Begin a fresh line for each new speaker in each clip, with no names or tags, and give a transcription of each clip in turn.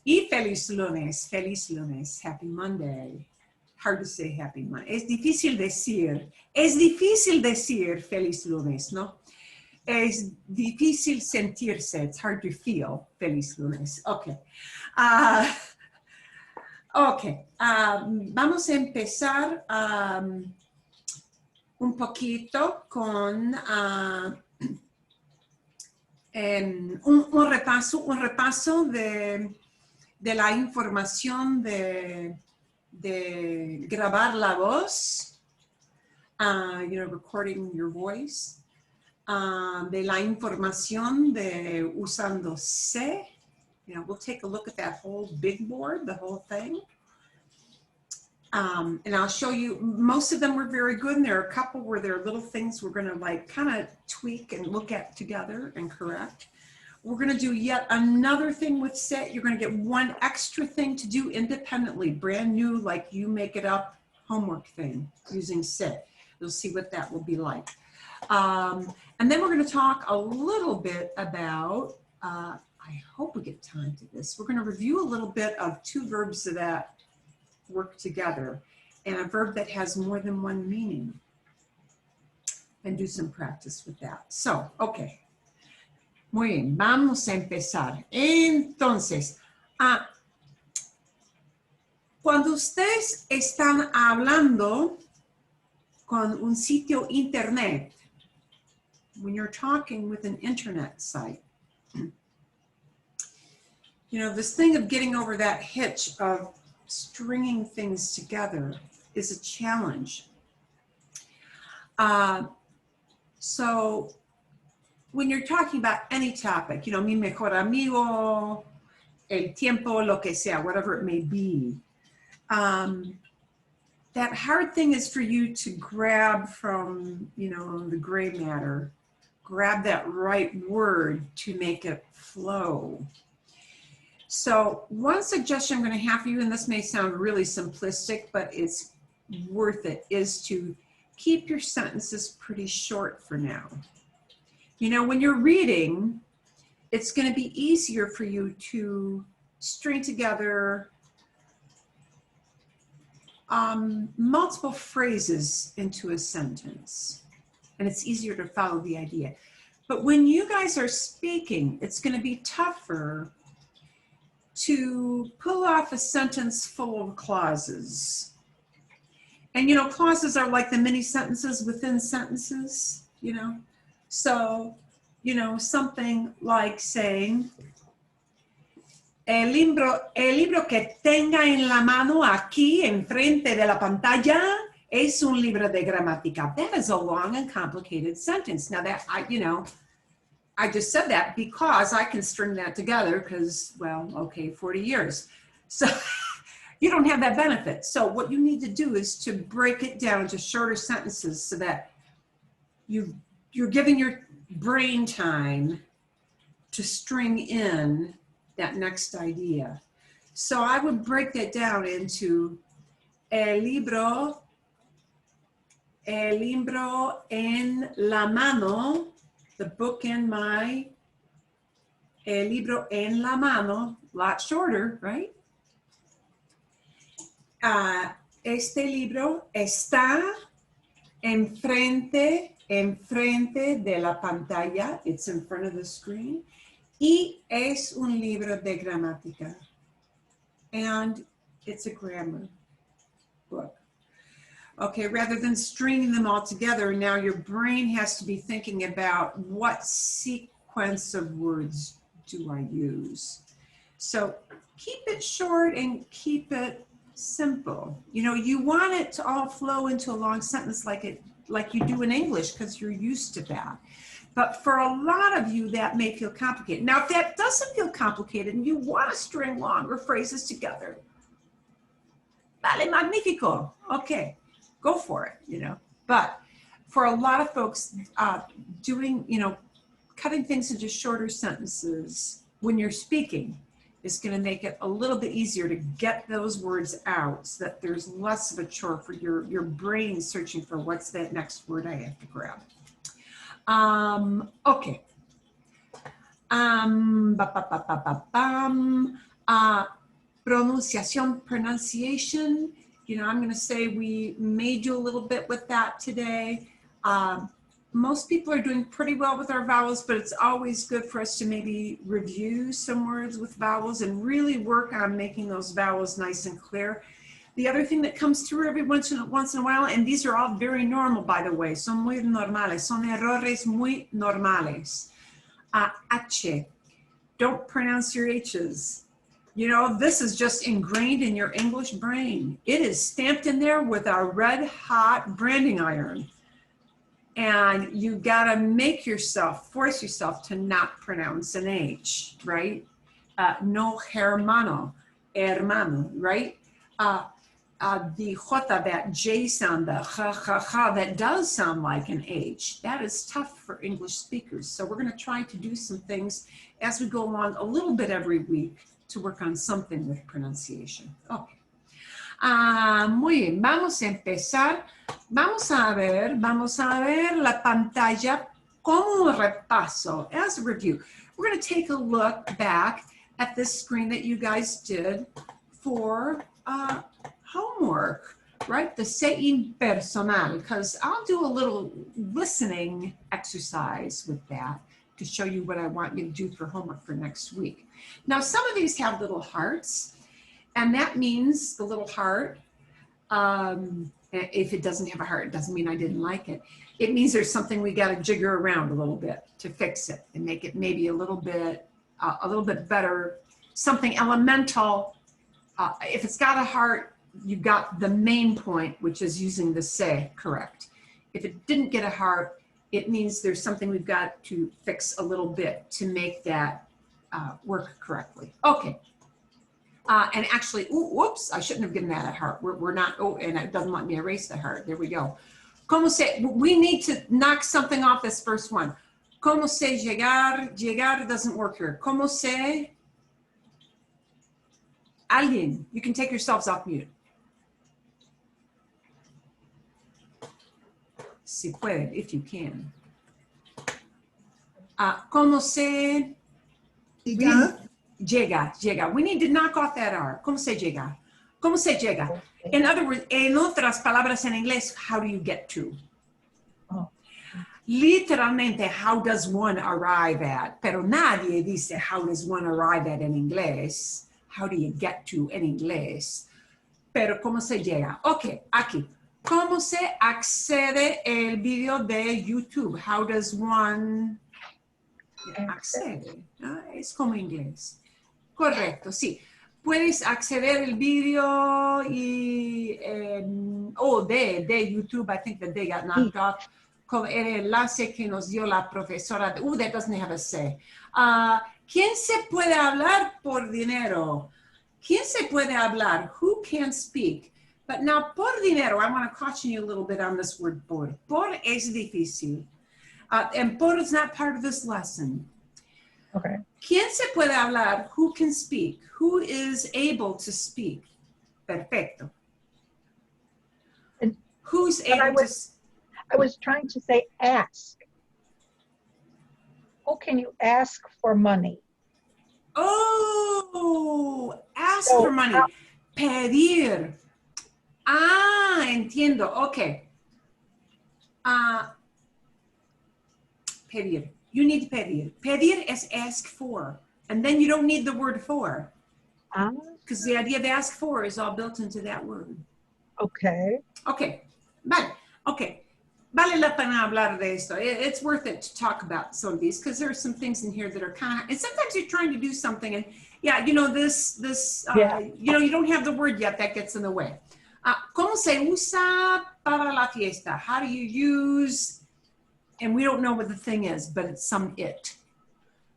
Y feliz lunes, happy Monday. Hard to say happy Monday. Es difícil decir feliz lunes, ¿no? Es difícil sentirse, it's hard to feel feliz lunes. Okay. Vamos a empezar un poquito con un repaso de la información de grabar la voz, recording your voice, de la información de usando Sept. We'll take a look at that whole big board, the whole thing. And I'll show you, most of them were very good, and there are a couple where there are little things we're going to like kind of tweak and look at together and correct. We're going to do yet another thing with Sept. You're going to get one extra thing to do independently, brand new, like you make it up homework thing using Sept. You'll see what that will be like. And then we're going to talk a little bit about, I hope we get time to this. We're going to review a little bit of two verbs that work together and a verb that has more than one meaning, and do some practice with that. So, okay. Muy bien, vamos a empezar. Entonces, cuando ustedes están hablando con un sitio internet, when you're talking with an internet site, this thing of getting over that hitch of stringing things together is a challenge. So when you're talking about any topic, mi mejor amigo, el tiempo, lo que sea, whatever it may be, that hard thing is for you to grab from, the gray matter, grab that right word to make it flow. So one suggestion I'm going to have for you, and this may sound really simplistic, but it's worth it, is to keep your sentences pretty short for now. When you're reading, it's going to be easier for you to string together multiple phrases into a sentence, and it's easier to follow the idea. But when you guys are speaking, it's going to be tougher to pull off a sentence full of clauses. And clauses are like the mini sentences within sentences, So, something like saying, el libro que tenga en la mano aquí enfrente de la pantalla es un libro de gramática. That is a long and complicated sentence. Now that, I just said that because I can string that together because, 40 years. So you don't have that benefit. So what you need to do is to break it down into shorter sentences so that you're giving your brain time to string in that next idea. So I would break that down into el libro en la mano, the book in my, el libro en la mano, a lot shorter, right? Este libro está enfrente de la pantalla, it's in front of the screen, y es un libro de gramática, and it's a grammar book. Okay, rather than stringing them all together, now your brain has to be thinking about what sequence of words do I use. So keep it short and keep it simple. You want it to all flow into a long sentence like you do in English because you're used to that. But for a lot of you, that may feel complicated. Now, if that doesn't feel complicated and you want to string longer phrases together, vale, magnifico. Okay, go for it, But for a lot of folks, cutting things into shorter sentences when you're speaking is going to make it a little bit easier to get those words out so that there's less of a chore for your brain searching for what's that next word I have to grab. Okay. Pronunciation. You know, I'm going to say we may do a little bit with that today. Most people are doing pretty well with our vowels, but it's always good for us to maybe review some words with vowels and really work on making those vowels nice and clear. The other thing that comes through every once in a while, and these are all very normal, by the way, son muy normales, son errores muy normales. H, don't pronounce your H's. You know, this is just ingrained in your English brain. It is stamped in there with a red hot branding iron. And you gotta force yourself to not pronounce an H, right? No hermano, right? The jota, that J sound, the ha, that does sound like an H. That is tough for English speakers. So we're gonna try to do some things as we go along a little bit every week to work on something with pronunciation. Okay. Muy bien, vamos a empezar. Vamos a ver la pantalla como un repaso, as a review. We're going to take a look back at this screen that you guys did for homework, right? The saying personal, because I'll do a little listening exercise with that to show you what I want you to do for homework for next week. Now, some of these have little hearts, and that means the little heart, if it doesn't have a heart, it doesn't mean I didn't like it. It means there's something we got to jigger around a little bit to fix it and make it maybe a little bit better, something elemental. If it's got a heart, you've got the main point, which is using the se correct. If it didn't get a heart, it means there's something we've got to fix a little bit to make that work correctly. Okay. And actually, whoops, I shouldn't have given that a heart. We're not, and it doesn't let me erase the heart. There we go. Como se, we need to knock something off this first one. Como se llegar, llegar doesn't work here. Como se, alguien, you can take yourselves off mute. Si puede, if you can. Como se, llega. We need to knock off that R. ¿Cómo se llega? ¿Cómo se llega? In other words, en otras palabras en inglés, how do you get to? Oh. Literalmente, how does one arrive at? Pero nadie dice how does one arrive at en inglés. How do you get to en inglés? Pero ¿cómo se llega? Ok, aquí. ¿Cómo se accede el video de YouTube? How does one accede? Es como inglés. Correcto, sí. Puedes acceder al video y, de YouTube. I think that they got knocked off. Con el enlace que nos dio la profesora. That doesn't have a say. ¿Quién se puede hablar por dinero? ¿Quién se puede hablar? Who can speak? But now, por dinero, I want to caution you a little bit on this word por. Por es difícil. And por is not part of this lesson. Okay. ¿Quién se puede hablar? Who can speak? Who is able to speak? Perfecto. Who's able to?
I was trying to say ask. Who can you ask for money?
Oh, ask for money. Pedir. Entiendo. Okay. Pedir. You need to pedir. Pedir is ask for. And then you don't need the word for. Because the idea of ask for is all built into that word.
Okay.
Okay. Vale. Okay. Vale la pena hablar de esto. It's worth it to talk about some of these because there are some things in here that are kind of, and sometimes you're trying to do something and yeah, you know, you know, you don't have the word yet, that gets in the way. ¿Cómo se usa para la fiesta? How do you use, and we don't know what the thing is, but it's some it.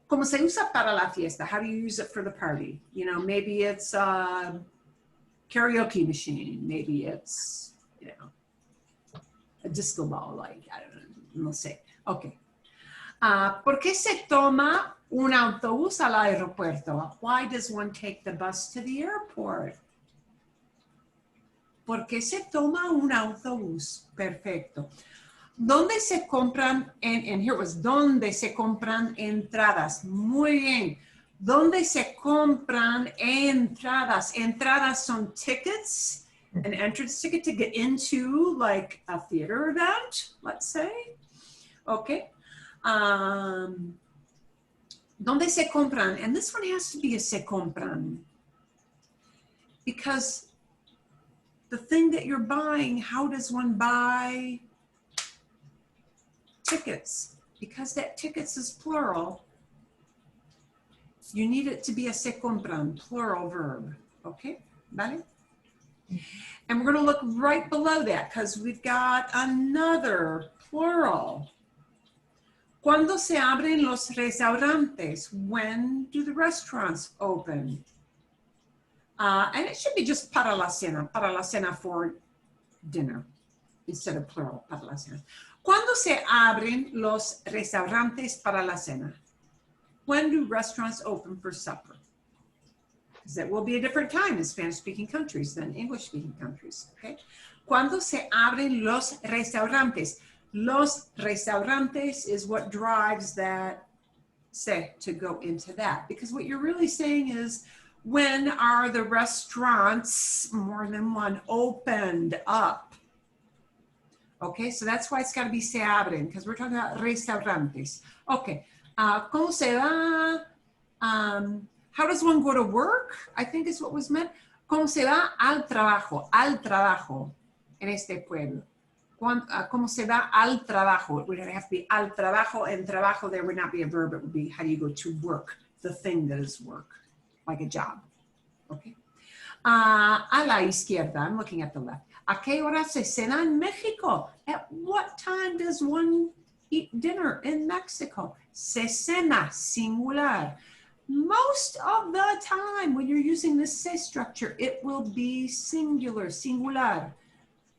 ¿Cómo se usa para la fiesta? How do you use it for the party? You know, maybe it's a karaoke machine. Maybe it's, you know, a disco ball, like, I don't know, no sé. Okay. ¿Por qué se toma un autobús al aeropuerto? Why does one take the bus to the airport? ¿Por qué se toma un autobús? Perfecto. ¿Dónde se compran, and here it was, ¿dónde se compran entradas? Muy bien. ¿Dónde se compran entradas? Entradas son tickets, an entrance ticket to get into like a theater event, let's say. Okay. ¿Dónde se compran? And this one has to be a se compran. Because the thing that you're buying, how does one buy tickets? Because that tickets is plural, you need it to be a se compran, plural verb. Okay, ¿vale? And we're going to look right below that because we've got another plural. ¿Cuándo se abren los restaurantes? When do the restaurants open? And it should be just para la cena for dinner, instead of plural, para la cena. ¿Cuándo se abren los restaurantes para la cena? When do restaurants open for supper? Because that will be a different time in Spanish-speaking countries than English-speaking countries, okay? ¿Cuándo se abren los restaurantes? Los restaurantes is what drives that se to go into that. Because what you're really saying is, when are the restaurants, more than one, opened up? Okay, so that's why it's got to be se abren, because we're talking about restaurantes. Okay, ¿cómo se va? How does one go to work? I think is what was meant. ¿Cómo se va al trabajo en este pueblo? ¿Cómo se va al trabajo? It would have to be al trabajo, and trabajo there would not be a verb. It would be how do you go to work, the thing that is work, like a job. Okay. A la izquierda, I'm looking at the left. ¿A qué hora se cena en Mexico? At what time does one eat dinner in Mexico? Se cena, singular. Most of the time when you're using the se structure, it will be singular, singular.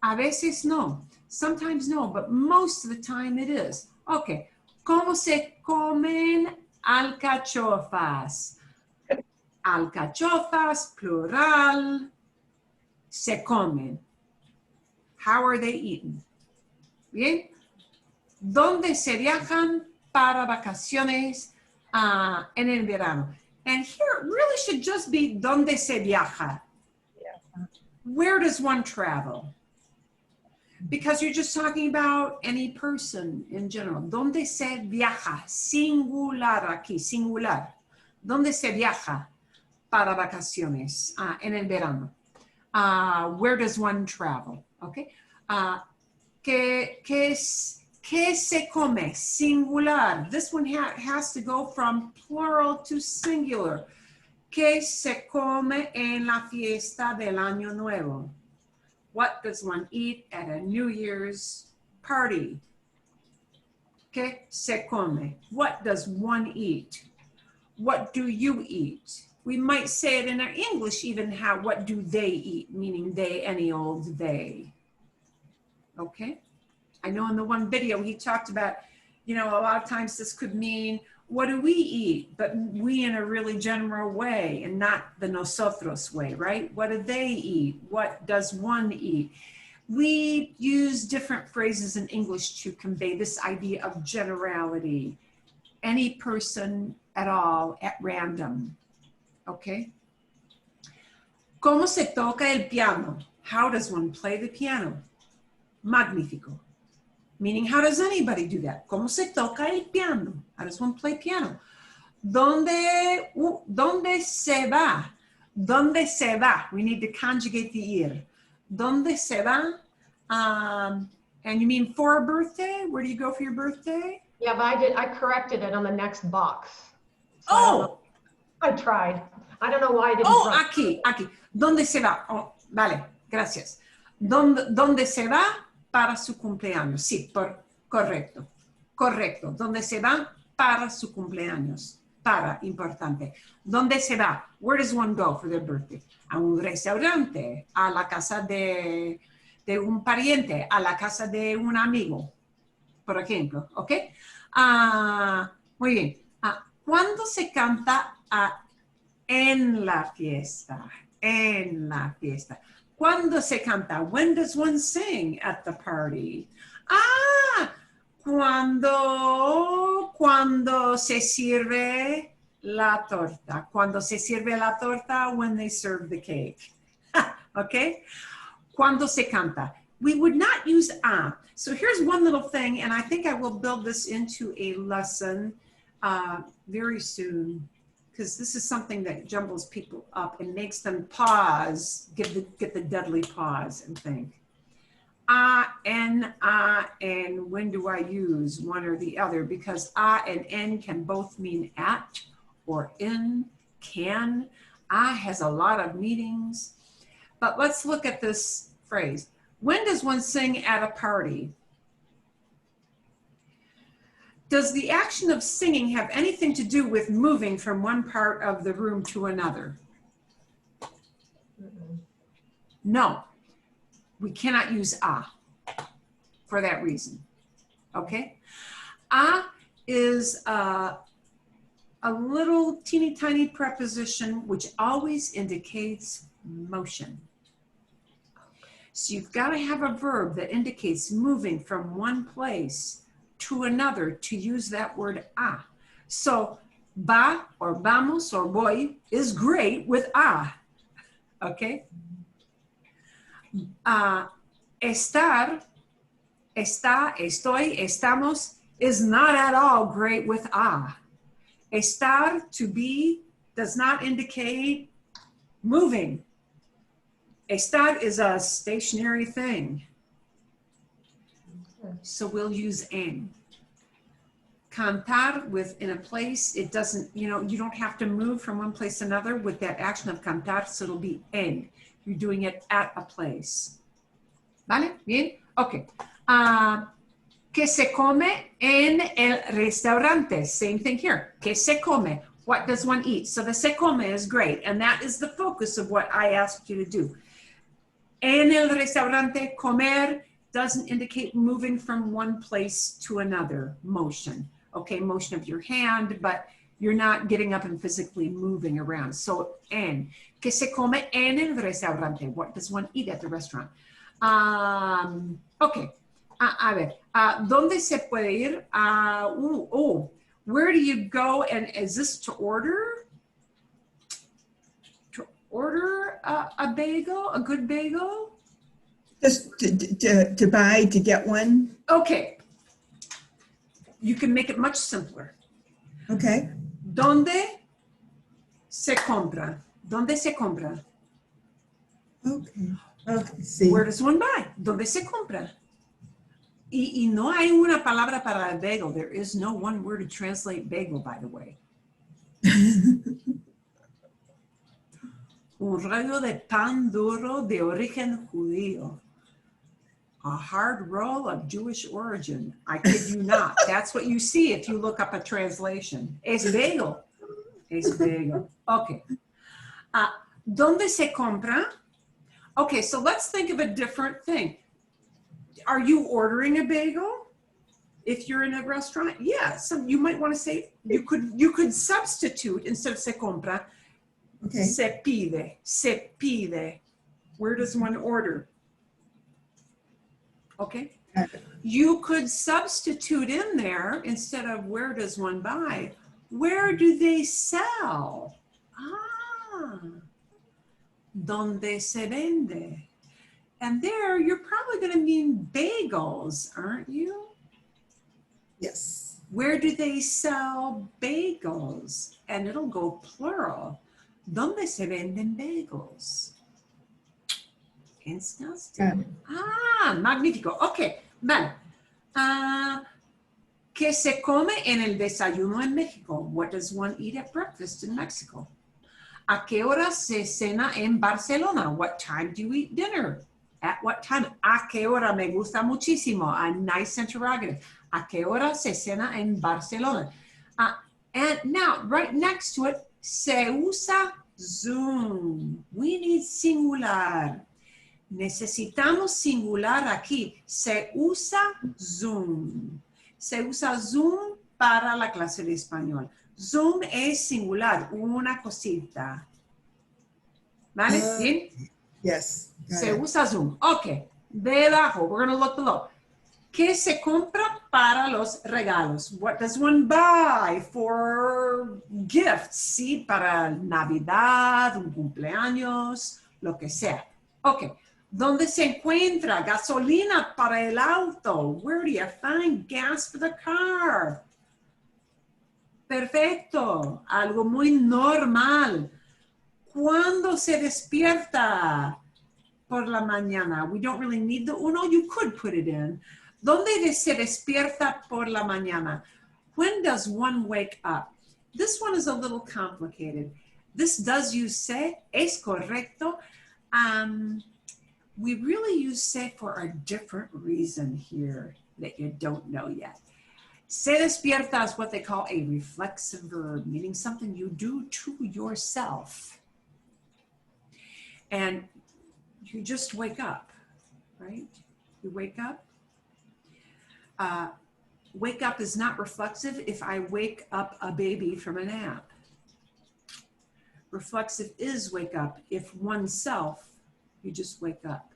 A veces no. Sometimes no, but most of the time it is. Okay. ¿Cómo se comen alcachofas? Alcachofas, plural, se comen. How are they eaten? Bien. ¿Dónde se viajan para vacaciones en el verano? And here it really should just be ¿dónde se viaja?
Yeah.
Where does one travel? Because you're just talking about any person in general. ¿Dónde se viaja? Singular aquí, singular. ¿Dónde se viaja para vacaciones en el verano? Where does one travel? Okay. ¿Qué se come? Singular. This one has to go from plural to singular. ¿Qué se come en la fiesta del Año Nuevo? What does one eat at a New Year's party? ¿Qué se come? What does one eat? What do you eat? We might say it in our English even what do they eat? Meaning they, any old they. Okay? I know in the one video he talked about, a lot of times this could mean, what do we eat? But we in a really general way and not the nosotros way, right? What do they eat? What does one eat? We use different phrases in English to convey this idea of generality. Any person at all, at random. Okay? ¿Cómo se toca el piano? How does one play the piano? Magnífico. Meaning, how does anybody do that? ¿Cómo se toca el piano? How does one play piano? ¿Dónde se va? ¿Dónde se va? We need to conjugate the ir. ¿Dónde se va? And you mean for a birthday? Where do you go for your birthday?
Yeah, but I corrected it on the next box. So
Oh!
I tried. I don't know why I didn't.
Oh, aquí. ¿Dónde se va? Oh, vale, gracias. ¿Dónde se va para su cumpleaños? Sí, correcto. ¿Dónde se va para su cumpleaños? Para, importante. ¿Dónde se va? Where does one go for their birthday? A un restaurante, a la casa de un pariente, a la casa de un amigo, por ejemplo, ¿ok? Muy bien. ¿Cuándo se canta en la fiesta? En la fiesta. ¿Cuándo se canta? When does one sing at the party? Cuando se sirve la torta. Cuando se sirve la torta, when they serve the cake. Okay? Cuando se canta. We would not use a. So here's one little thing, and I think I will build this into a lesson very soon, because this is something that jumbles people up and makes them pause, get the deadly pause and think. N, when do I use one or the other? Because and N can both mean at or in, can. Has a lot of meanings. But let's look at this phrase. When does one sing at a party? Does the action of singing have anything to do with moving from one part of the room to another? No. We cannot use a for that reason, okay? A is a little teeny tiny preposition which always indicates motion. So you've got to have a verb that indicates moving from one place to another to use that word a. So va or vamos or voy is great with a, okay? Estar, está, estoy, estamos is not at all great with a. Estar, to be, does not indicate moving. Estar is a stationary thing. So we'll use en. Cantar in a place, it doesn't, you don't have to move from one place to another with that action of cantar, so it'll be en. You're doing it at a place. ¿Vale? Bien? Okay. ¿Qué se come en el restaurante? Same thing here. ¿Qué se come? What does one eat? So the se come is great, and that is the focus of what I asked you to do. En el restaurante, comer doesn't indicate moving from one place to another, motion. Okay, motion of your hand, but you're not getting up and physically moving around. So en. ¿Qué se come en el restaurante? What does one eat at the restaurant? Okay. A ver, ¿dónde se puede ir? Where do you go? And is this to order? To order a bagel, a good bagel?
Just to buy, to get one.
Okay. You can make it much simpler.
Okay.
¿Dónde se compra? ¿Dónde se compra?
Okay. Okay. See.
Where does one buy? ¿Dónde se compra? Y no hay una palabra para bagel. There is no one word to translate bagel, by the way. Un rollo de pan duro de origen judío. A hard roll of Jewish origin. I kid you not. That's what you see if you look up a translation. Es bagel. Es bagel. Okay. ¿Dónde se compra? Okay, so let's think of a different thing. Are you ordering a bagel? If you're in a restaurant, yeah. So you might want to say, you could substitute instead of se compra,
Okay.
se pide, se pide. Where does one order? Okay. You could substitute in there instead of where does one buy, where do they sell? ¿Dónde se vende? And there, you're probably going to mean bagels, aren't you?
Yes.
Where do they sell bagels? And it'll go plural. ¿Dónde se venden bagels? Fantastic. Magnífico. Okay, vale. ¿Qué se come en el desayuno en México? What does one eat at breakfast in Mexico? ¿A qué hora se cena en Barcelona? What time do you eat dinner? At what time? ¿A qué hora? Me gusta muchísimo. A nice interrogative. ¿A qué hora se cena en Barcelona? And now, right next to it, se usa Zoom. We need singular. Necesitamos singular aquí. Se usa Zoom. Se usa Zoom para la clase de español. Zoom es singular, una cosita. ¿Vale? ¿Bien?
Yes. Got
Se
it.
usa Zoom. Okay. Debajo, we're going to look below. ¿Qué se compra para los regalos? What does one buy for gifts? Sí, para Navidad, un cumpleaños, lo que sea. Ok. ¿Dónde se encuentra gasolina para el auto? Where do you find gas for the car? Perfecto. Algo muy normal. ¿Cuándo se despierta por la mañana? We don't really need the uno. You could put it in. ¿Dónde se despierta por la mañana? When does one wake up? This one is a little complicated. This does use se, es correcto. We really use se for a different reason here that you don't know yet. Se despierta is what they call a reflexive verb, meaning something you do to yourself. And you just wake up, right? You wake up. Wake up is not reflexive if I wake up a baby from a nap. Reflexive is wake up if oneself, you just wake up.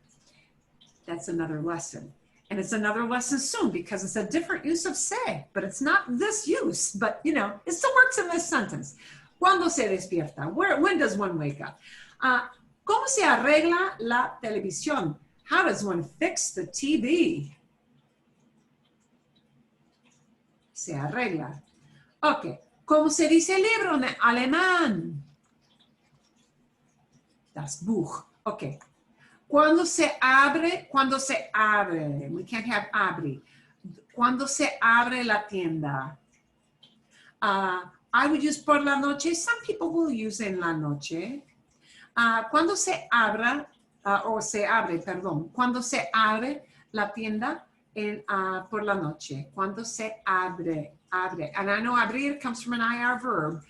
That's another lesson. And it's another lesson soon because it's a different use of se, but it's not this use, but you know, it still works in this sentence. ¿Cuándo se despierta? When does one wake up? ¿Cómo se arregla la televisión? How does one fix the TV? Se arregla. Ok. ¿Cómo se dice libro en alemán? Das Buch. Ok. Cuando se abre, we can't have abre. Cuando se abre la tienda. I would use por la noche. Some people will use en la noche. Cuando se abra, cuando se abre la tienda por la noche. Cuando se abre. And I know abrir comes from an IR verb,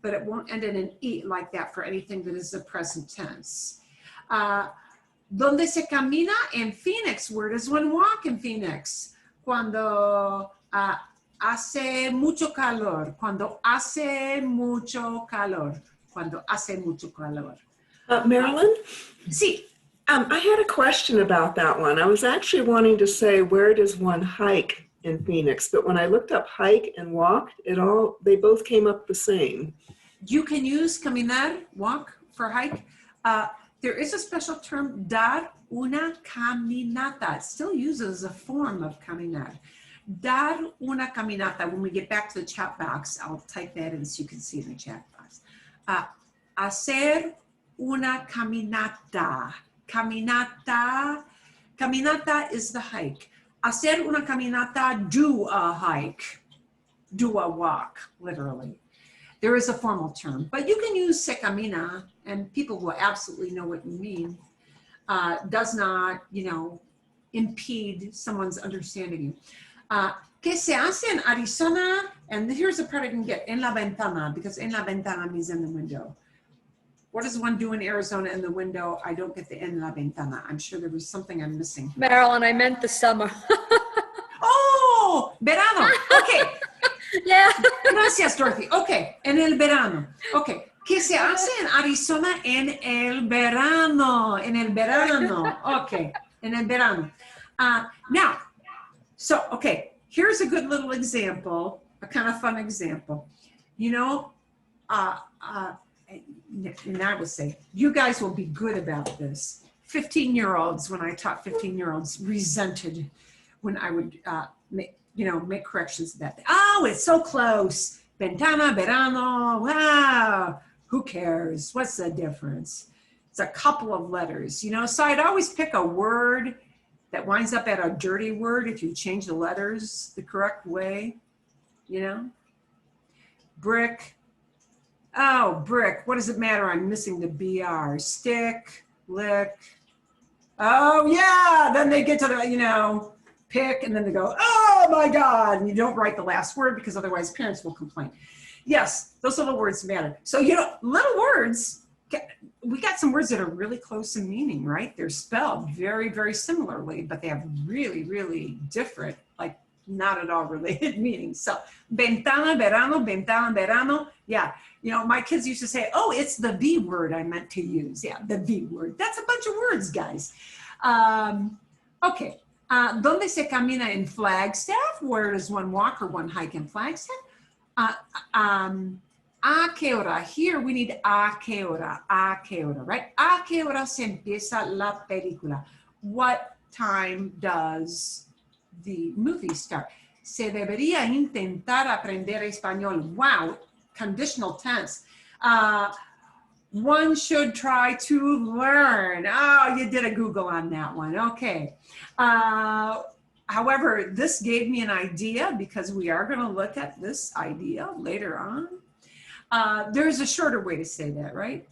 but it won't end in an E like that for anything that is the present tense. ¿Dónde se camina? En Phoenix. Where does one walk in Phoenix? Cuando hace mucho calor. Cuando hace mucho calor. Cuando hace mucho calor.
Marilyn?
Sí.
I had a question about that one. I was actually wanting to say, where does one hike in Phoenix? But when I looked up hike and walk, they both came up the same.
You can use caminar, walk, for hike. There is a special term, dar una caminata. It still uses a form of caminar. Dar una caminata. When we get back to the chat box, I'll type that in so you can see in the chat box. Hacer una caminata. Caminata. Caminata is the hike. Hacer una caminata, do a hike. Do a walk, literally. There is a formal term, but you can use se camina, and people will absolutely know what you mean. Does not, impede someone's understanding you. ¿Qué se hace en Arizona? And here's the part I didn't get, en la ventana, because en la ventana means in the window. What does one do in Arizona in the window? I don't get the en la ventana. I'm sure there was something I'm missing.
Marilyn, I meant the summer.
Oh, verano. Okay.
Yeah.
Gracias, Dorothy. Okay, en el verano. Okay. ¿Qué se hace en Arizona en el verano? En el verano. Okay, en el verano. Now, okay, here's a good little example, a kind of fun example. And I will say, you guys will be good about this. 15-year-olds, when I taught 15-year-olds, resented when I would make corrections to that. Oh, it's so close. Ventana, verano, wow. Who cares? What's the difference? It's a couple of letters, So I'd always pick a word that winds up at a dirty word if you change the letters the correct way, Brick. Oh, brick. What does it matter? I'm missing the BR. Stick, lick. Oh, yeah. Then they get to the, pick, and then they go, oh my God. And you don't write the last word because otherwise parents will complain. Yes, those little words matter. So, little words, we got some words that are really close in meaning, right? They're spelled very, very similarly, but they have really, really different, like not at all related meanings. So, ventana, verano. Yeah. My kids used to say, oh, it's the V word I meant to use. Yeah, the V word. That's a bunch of words, guys. Okay. ¿Dónde se camina en Flagstaff? Where does one walk or one hike in Flagstaff? ¿A qué hora? Here we need a qué hora, right? ¿A qué hora se empieza la película? What time does the movie start? Se debería intentar aprender español. Wow, conditional tense. One should try to learn. Oh, you did a Google on that one. Okay. However, this gave me an idea because we are going to look at this idea later on. There's a shorter way to say that, right?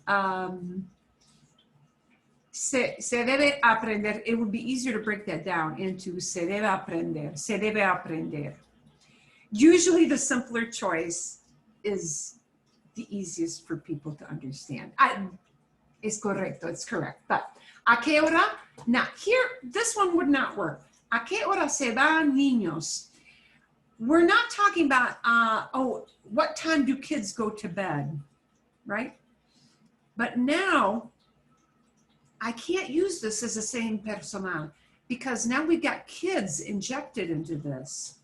Se debe aprender. It would be easier to break that down into se debe aprender. Se debe aprender. Usually the simpler choice is the easiest for people to understand. Es correcto, it's correct. But, ¿a qué hora? Now, here, this one would not work. ¿A qué hora se van niños? We're not talking about, what time do kids go to bed, right? But now, I can't use this as a same personal because now we've got kids injected into this.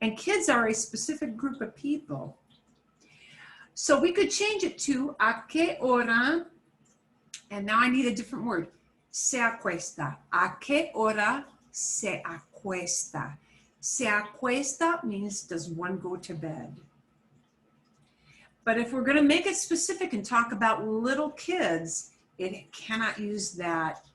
And kids are a specific group of people. So we could change it to ¿a qué hora? And now I need a different word. Se acuesta. ¿A qué hora se acuesta? Se acuesta means does one go to bed? But if we're going to make it specific and talk about little kids, it cannot use that,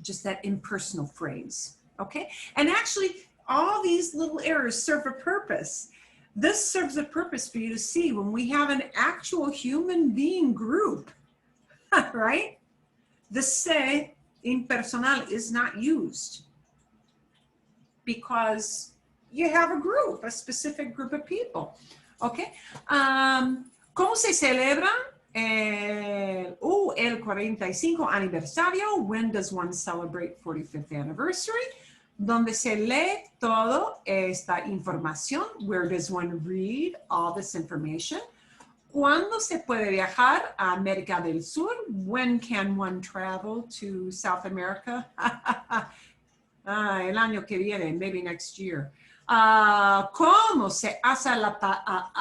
just that impersonal phrase. Okay? And actually, all these little errors serve a purpose. This serves a purpose for you to see when we have an actual human being group, right? The se impersonal is not used because you have a group, a specific group of people, okay? ¿Cómo se celebra el 45 aniversario? When does one celebrate 45th anniversary? Donde se lee toda esta información. Where does one read all this information? ¿Cuándo se puede viajar a América del Sur? When can one travel to South America? El año que viene, maybe next year. ¿Cómo se hace a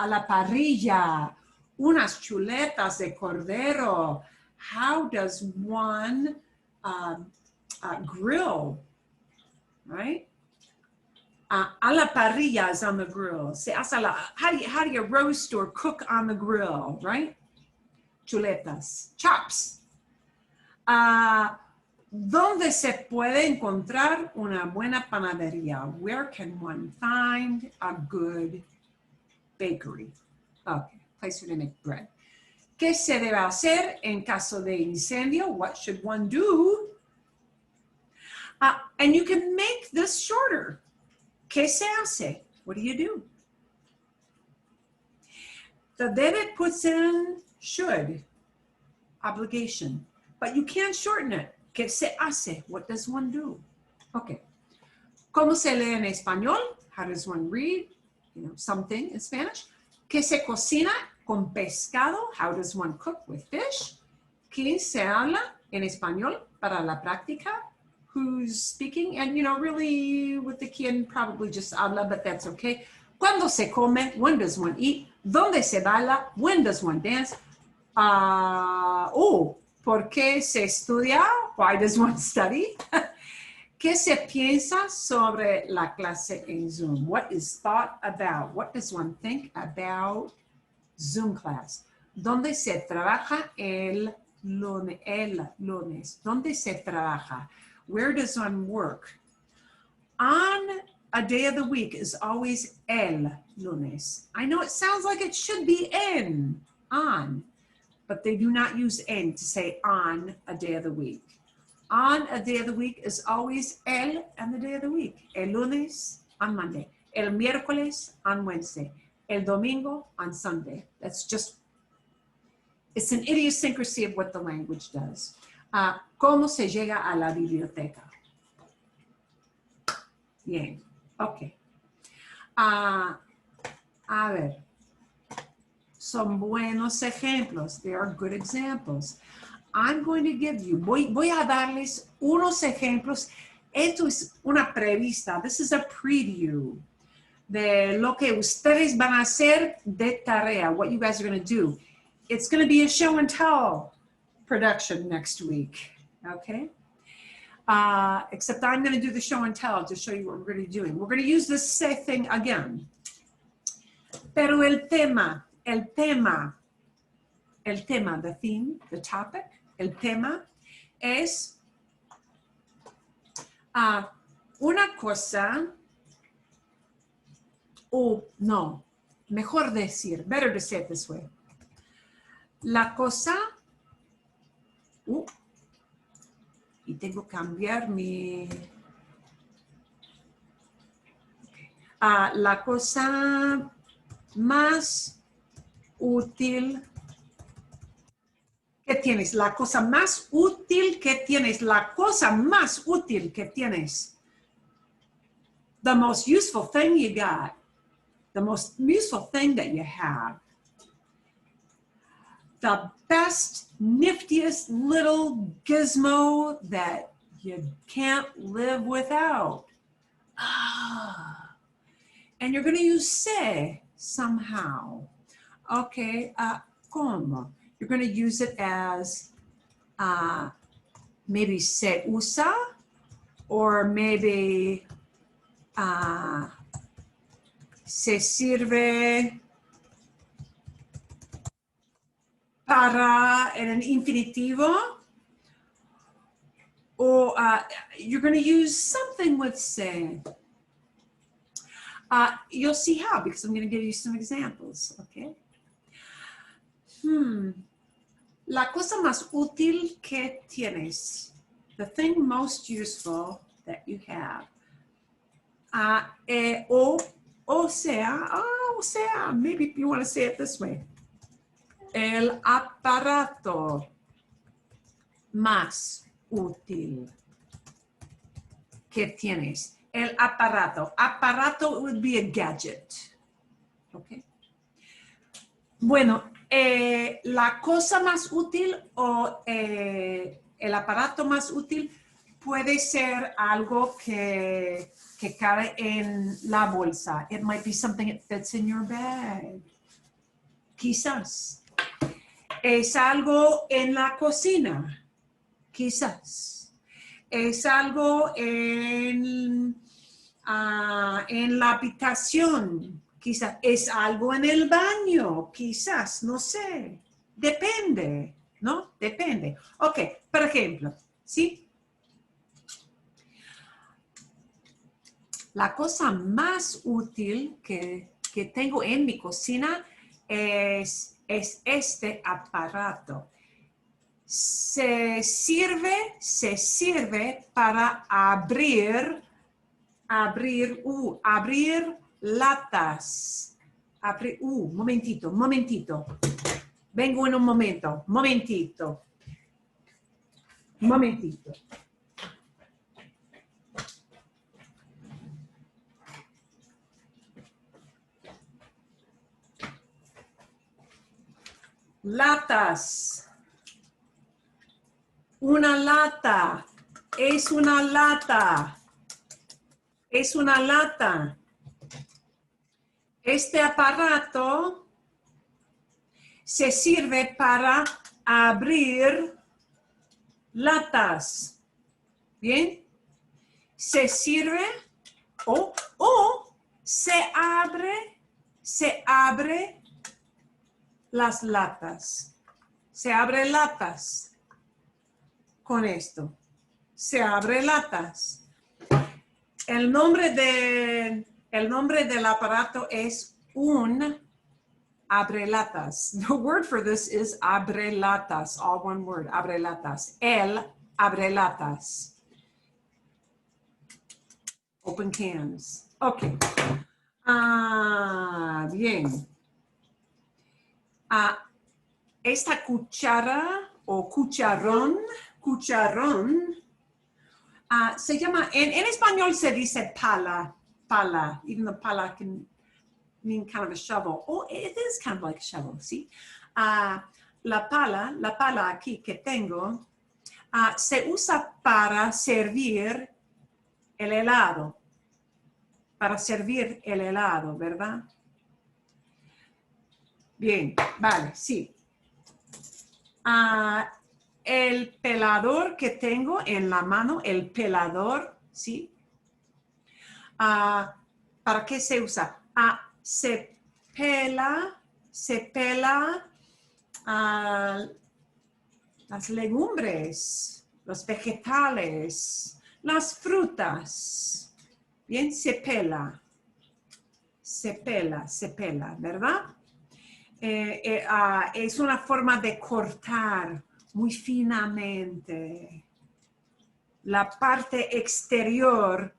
la parrilla? Unas chuletas de cordero. How does one grill? Right? A la parrilla is on the grill. Se hace how do you roast or cook on the grill, right? Chuletas, chops. ¿Dónde se puede encontrar una buena panadería? Where can one find a good bakery? Okay, place where they make bread. ¿Qué se debe hacer en caso de incendio? What should one do? And you can make this shorter. ¿Qué se hace? What do you do? The debe puts in should, obligation, but you can't shorten it. ¿Qué se hace? What does one do? Okay. ¿Cómo se lee en español? How does one read, something in Spanish? ¿Qué se cocina con pescado? How does one cook with fish? ¿Quién se habla en español para la práctica? Who's speaking? And, really with the quien probably just habla, but that's okay. ¿Cuándo se come? When does one eat? ¿Dónde se baila? When does one dance? ¿Por qué se estudia? Why does one study? ¿Qué se piensa sobre la clase en Zoom? What is thought about? What does one think about Zoom class? ¿Dónde se trabaja el lunes? ¿Dónde se trabaja? Where does one work? On a day of the week is always el lunes. I know it sounds like it should be en, on, but they do not use en to say on a day of the week. On a day of the week is always el and the day of the week. El lunes on Monday. El miércoles on Wednesday. El domingo on Sunday. That's just, it's an idiosyncrasy of what the language does. ¿Cómo se llega a la biblioteca? Bien, ok. A ver, son buenos ejemplos. They are good examples. I'm going to give you, voy a darles unos ejemplos Esto es una prevista. This is a preview de lo que ustedes van a hacer de tarea, what you guys are going to do. It's going to be a show and tell production next week, okay? Except I'm going to do the show and tell to show you what we're going to be doing. We're going to use this say thing again. Pero el tema, the theme, the topic, el tema es una cosa, o no, mejor decir, better to say it this way. La cosa, y tengo que cambiar mi, la cosa más útil que tienes, la cosa más útil que tienes, la cosa más útil que tienes. The most useful thing you got, the most useful thing that you have. The best, niftiest little gizmo that you can't live without. And you're going to use se somehow. Okay, ¿cómo? You're going to use it as maybe se usa, or maybe se sirve para en infinitivo, or you're going to use something with se. You'll see how, because I'm going to give you some examples, okay? La cosa más útil que tienes, the thing most useful that you have. O sea, maybe you want to say it this way. El aparato más útil que tienes. El aparato. Aparato would be a gadget. Okay. Bueno, la cosa más útil o el aparato más útil puede ser algo que cabe en la bolsa. It might be something that fits in your bag. Quizás. Es algo en la cocina. Quizás. Es algo en la habitación. Quizás es algo en el baño. Quizás, no sé. Depende, ¿no? Depende. Ok, por ejemplo, ¿sí? La cosa más útil que tengo en mi cocina es este aparato. Se sirve para abrir latas. Momentito. Vengo en un momento. Momentito. Latas. Una lata. Es una lata. Es una lata. Este aparato se sirve para abrir latas. ¿Bien? Se sirve o se abre las latas. Se abre latas. Con esto. Se abre latas. El nombre del aparato es un abrelatas. The word for this is abrelatas, all one word, abrelatas. El abrelatas. Open cans. Ok. Bien. Esta cuchara o cucharón, se llama, en español se dice pala, even though pala can mean kind of a shovel. Oh, it is kind of like a shovel, ¿sí? La pala aquí que tengo, se usa para servir el helado, para servir el helado, ¿verdad? Bien, vale, sí. El pelador que tengo en la mano, el pelador, ¿sí? ¿Para qué se usa? Se pela las legumbres, los vegetales, las frutas. Bien, se pela, ¿verdad? Es una forma de cortar muy finamente la parte exterior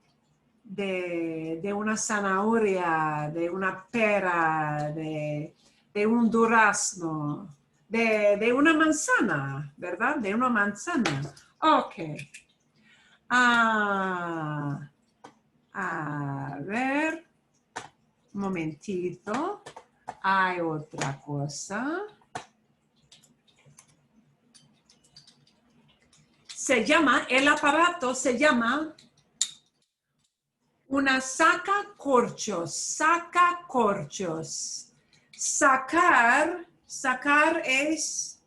de una zanahoria, de una pera, de un durazno, de una manzana, ¿verdad? De una manzana. Ok. A ver, un momentito. Hay otra cosa. El aparato se llama una sacacorchos. Sacar es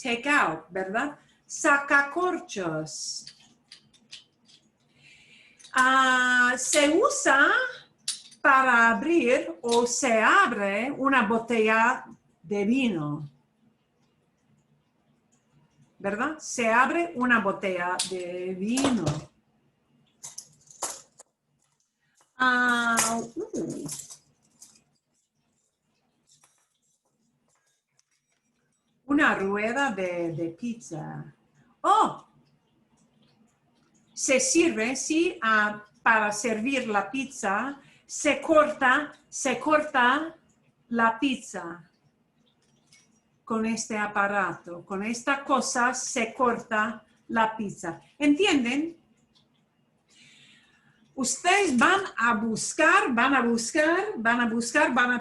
take out, ¿verdad? Sacacorchos. Se usa para abrir o se abre una botella de vino, ¿verdad? Se abre una botella de vino. Una rueda de pizza. Oh, se sirve, sí, para servir la pizza. Se corta la pizza con este aparato. Con esta cosa se corta la pizza. ¿Entienden? Ustedes van a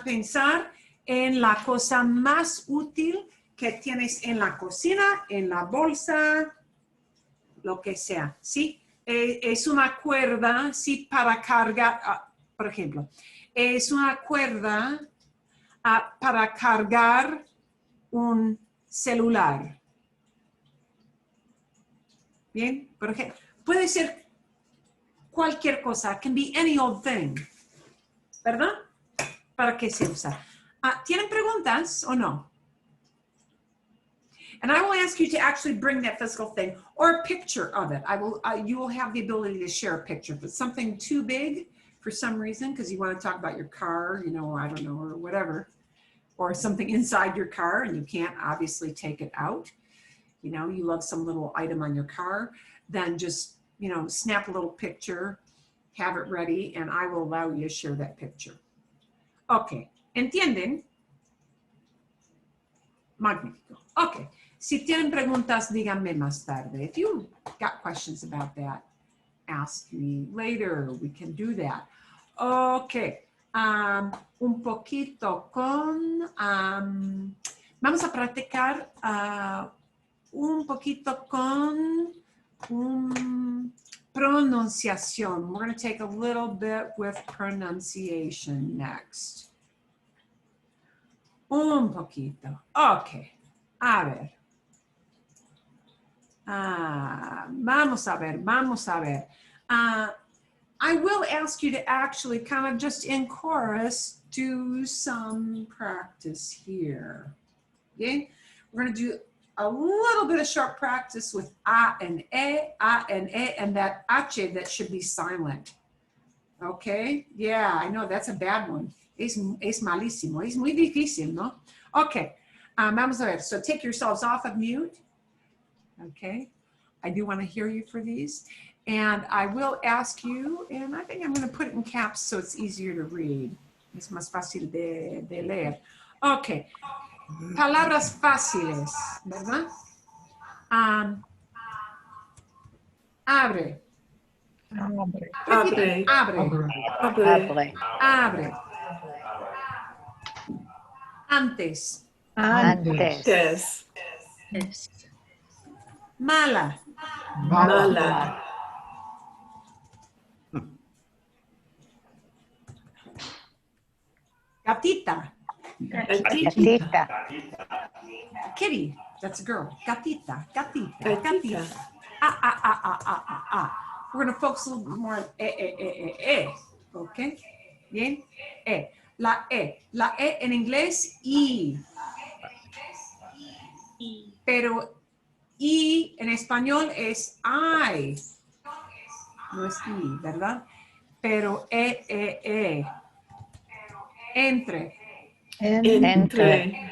pensar en la cosa más útil que tienes en la cocina, en la bolsa, lo que sea, ¿sí? Es una cuerda, sí, para cargar, por ejemplo, es una cuerda para cargar un celular. Bien, por ejemplo, puede ser cualquier cosa, can be any old thing, ¿verdad? ¿Para qué se usa? ¿Tienen preguntas o no? And I will ask you to actually bring that physical thing or a picture of it. You will have the ability to share a picture. If it's something too big for some reason, because you want to talk about your car, you know, I don't know, or whatever, or something inside your car and you can't obviously take it out. You know, you love some little item on your car, then just, you know, snap a little picture, have it ready, and I will allow you to share that picture. Okay, ¿entienden? Magnífico. Okay. Si tienen preguntas, díganme más tarde. If you got questions about that, ask me later. We can do that. Okay. Un poquito con... vamos a practicar un poquito con pronunciación. We're going to take a little bit with pronunciation next. Un poquito. Okay. A ver. Vamos a ver. I will ask you to actually kind of just in chorus do some practice here. Okay? We're going to do a little bit of short practice with A and E, and that H that should be silent. Okay? Yeah, I know that's a bad one. Es malísimo. Es muy difícil, ¿no? Okay. Vamos a ver. So take yourselves off of mute. Okay, I do want to hear you for these. And I will ask you, and I think I'm going to put it in caps so it's easier to read. Es más fácil de leer. Okay, palabras fáciles, ¿verdad? Abre.
Abre.
Abre.
Abre. Antes.
Antes.
Antes.
Mala.
Mala.
Gatita.
Gatita.
Kitty. That's a girl. Gatita. Gatita.
Gatita.
Gatita. Ah, ah, ah, ah, ah, ah, ah. We're going to focus a little bit more on Okay? Bien? La E. La E en inglés, I. Pero I en español es I. No es I, ¿verdad? Pero Entre.
Entre.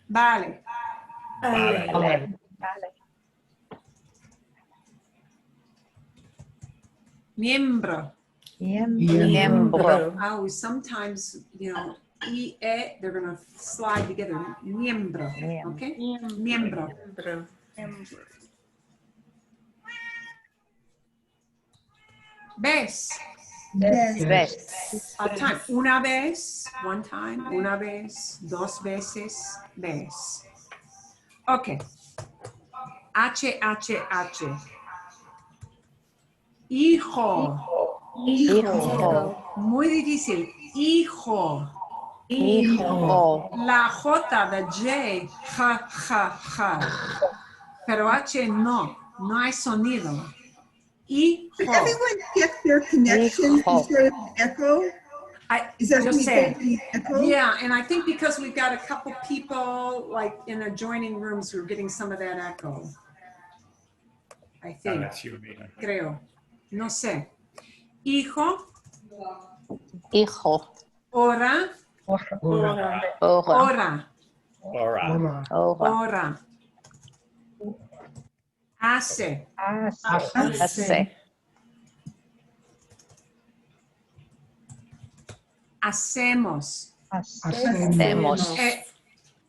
Vale.
Vale.
Miembro.
Miembro.
Oh, sometimes, you know, they're going to slide together. Miembro. Okay? Miembro. Ves.
Ves.
A time. Una vez. One time. Una vez. Dos veces. Ves. Okay. H. Hijo.
Hijo.
Muy difícil. Hijo.
Hijo.
La J de J. Ja. Pero H no. No hay sonido. Hijo.
Could everyone check their connection?
Hijo.
Is there an echo? Is there
Yo sé.
any echo?
Yeah, and I think because we've got a couple people like in adjoining rooms, we're getting some of that echo. I think.
That's you, Mina.
Creo. No sé. Hijo.
Hijo.
Hora.
Hora.
Hora.
Ora.
Hora. Hace.
Hace.
Hacemos.
Hacemos.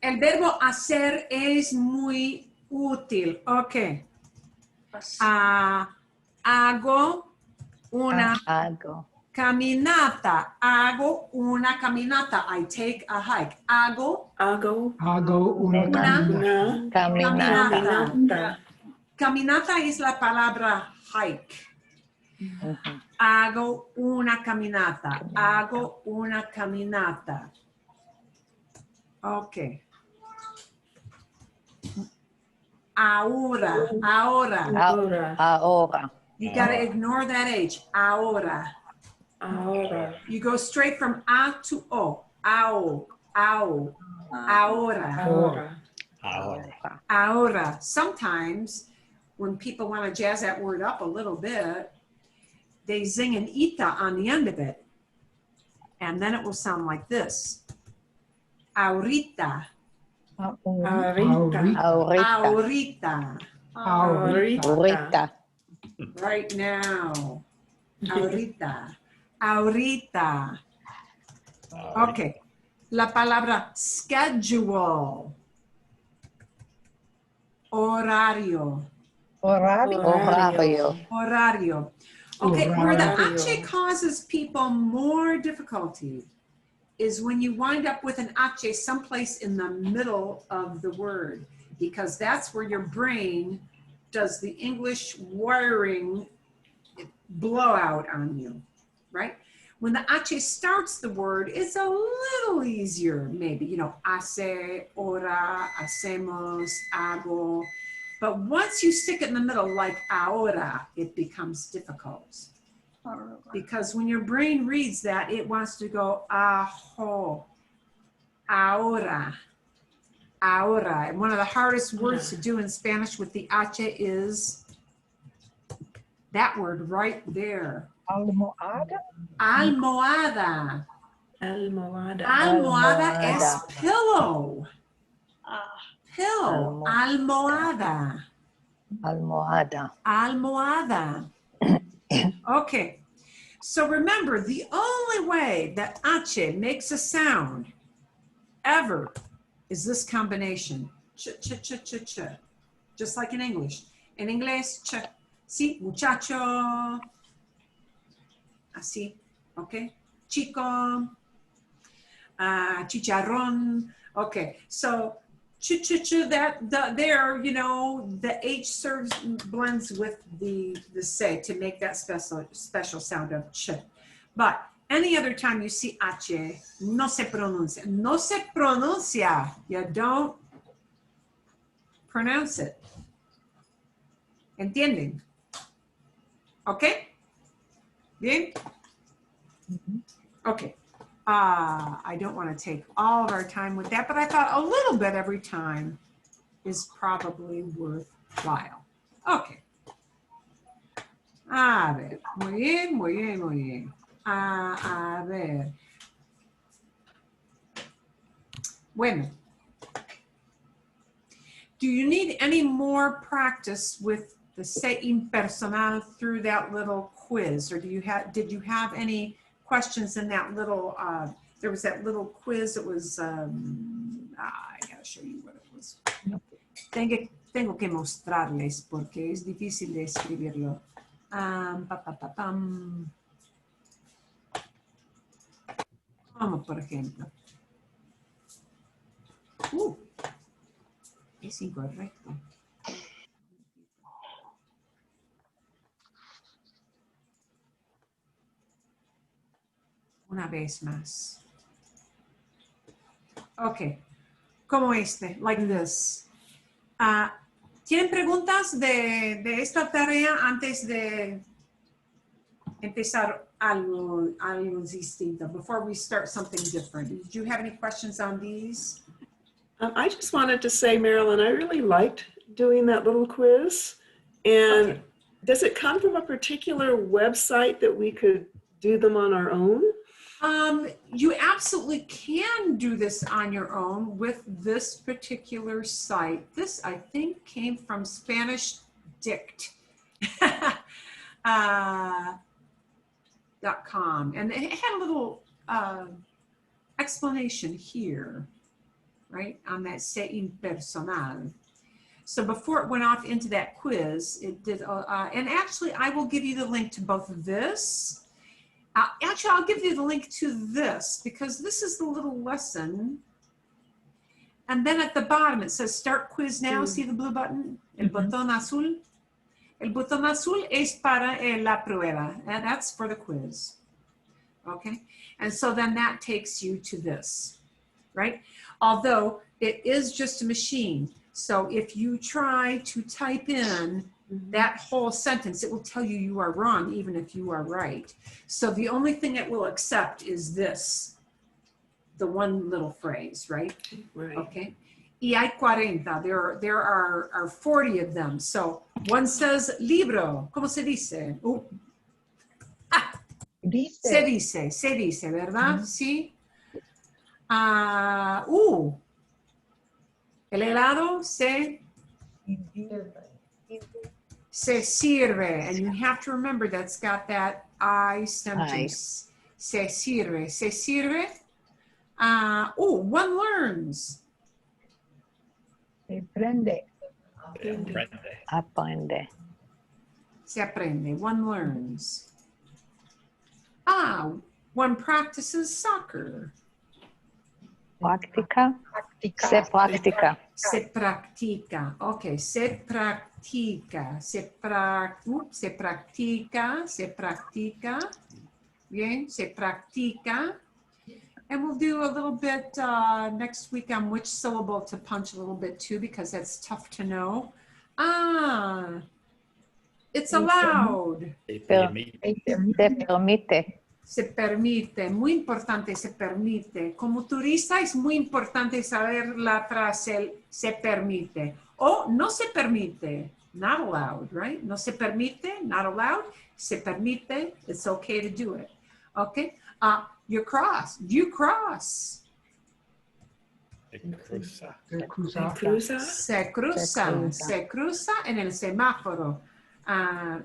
El verbo hacer es muy útil. Ok. Hago una
Hago.
caminata. Hago una caminata. I take a hike. Hago
Una caminata.
Caminata es la palabra hike. Hago una caminata. Hago una caminata. Ok. Ahora.
Ahora.
You gotta ignore that H. Ahora. You go straight from A to O. Ao. Ahora. Ahora. Sometimes when people want to jazz that word up a little bit, they zing an ita on the end of it. And then it will sound like this. Ahorita.
Ahorita.
Right now. Ahorita. Okay. La palabra schedule. Horario. Okay, where the H causes people more difficulty is when you wind up with an H someplace in the middle of the word, because that's where your brain does the English wiring blowout on you, right? When the H starts the word, it's a little easier, maybe, you know, hace, hora, hacemos, hago. But once you stick it in the middle, like ahora, it becomes difficult. Because when your brain reads that, it wants to go ajo, ahora. And one of the hardest words to do in Spanish with the H is that word right there.
Almohada.
Almohada. Almohada es pillow. Pillow. Almohada. Okay. So remember, the only way that H makes a sound ever is this combination. Ch, ch, ch, ch, ch. Just like in English. In English, ch. Sí, muchacho. Así. Okay. Chico. Chicharrón. Okay. So there, you know, the H blends with the say to make that special sound of ch. But any other time you see H, no se pronuncia. No se pronuncia. You don't pronounce it. ¿Entienden? Okay? Bien? Okay. I don't want to take all of our time with that, but I thought a little bit every time is probably worthwhile. Okay. A ver. Muy bien, muy bien, muy bien. A ver. Bueno. Do you need any more practice with the Sé impersonal through that little quiz, or did you have any questions in that little? There was that little quiz. It was. I gotta show you what it was. Tengo que mostrarles porque es difícil de escribirlo. Como por ejemplo. Es incorrecto. Una vez más. Ok. Como este, like this. ¿Tienen preguntas de esta tarea antes de empezar algo distinto? Before we start something different. Did you have any questions on these?
I just wanted to say, Marilyn, I really liked doing that little quiz. And
Okay.
does it come from a particular website that we could do them on our own?
You absolutely can do this on your own with this particular site. This, I think, came from Spanish Dict. .com. And it had a little explanation here, right, on that Sé impersonal. So before it went off into that quiz, it did, and actually I will give you the link to both of this. Actually, I'll give you the link to this because this is the little lesson. And then at the bottom, it says start quiz now. See the blue button? El botón azul. El botón azul es para la prueba, and that's for the quiz. Okay, and so then that takes you to this, right? Although it is just a machine. So if you try to type in that whole sentence, it will tell you you are wrong, even if you are right. So the only thing it will accept is this, the one little phrase, right?
Right.
Okay. Y hay 40, there are 40 of them. So one says libro, ¿cómo se dice? Se dice, ¿verdad? Sí. El helado se sirve. And you have to remember that's got that I sentence. Se sirve. Se sirve. One learns.
Se prende.
Aprende.
Se aprende. One learns. One practices soccer.
Práctica. Se practica.
Se practica. Okay, se practica. Se practica. Se practica. Bien, se practica. And we'll do a little bit next week on which syllable to punch a little bit too, because that's tough to know. It's allowed.
Se permite.
Se permite, muy importante, se permite. Como turista es muy importante saber la frase se permite o no se permite, not allowed, right? No se permite, not allowed. Se permite, it's okay to do it. Okay? You cross. You cross.
Se cruza.
Se cruza.
Cruza?
Se cruza.
cruza.
Se cruza en el semáforo.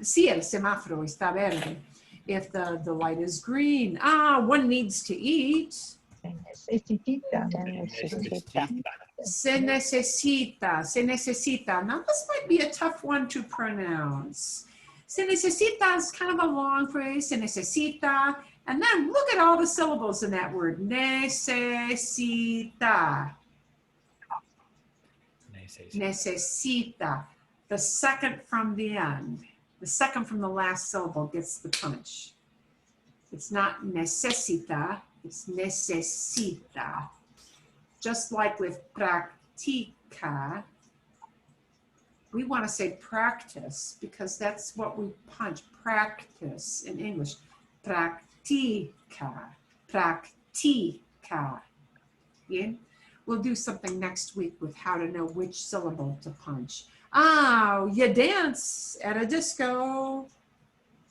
Sí, el semáforo está verde. If the light is green. One needs to eat.
Se necesita.
Se necesita. Se necesita. Now this might be a tough one to pronounce. Se necesita is kind of a long phrase. Se necesita. And then look at all the syllables in that word. Necesita. Necesita. The second from the end. The second from the last syllable gets the punch. It's not necesita, it's necesita. Just like with practica, we want to say practice because that's what we punch, practice in English. Practica, practica. Bien? We'll do something next week with how to know which syllable to punch. Ah, you dance at a disco.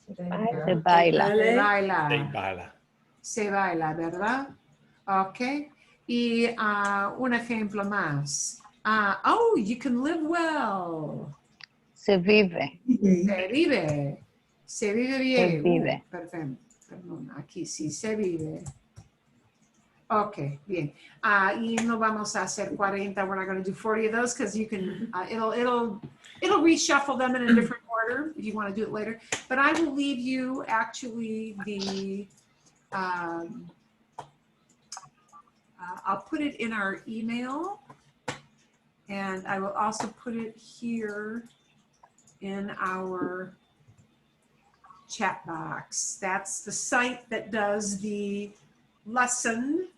Se baila.
Se
Vale.
baila.
Se baila.
Se baila, ¿verdad? Ok. Y un ejemplo más. Oh, you can live well.
Se vive.
Se vive. Se vive bien.
vive.
Perdón, aquí sí, se vive. Ok, bien. Y no vamos a hacer 40. We're not going to do 40 of those because you can, it'll reshuffle them in a different order if you want to do it later. But I will leave you actually the, I'll put it in our email, and I will also put it here in our chat box. That's the site that does the lesson,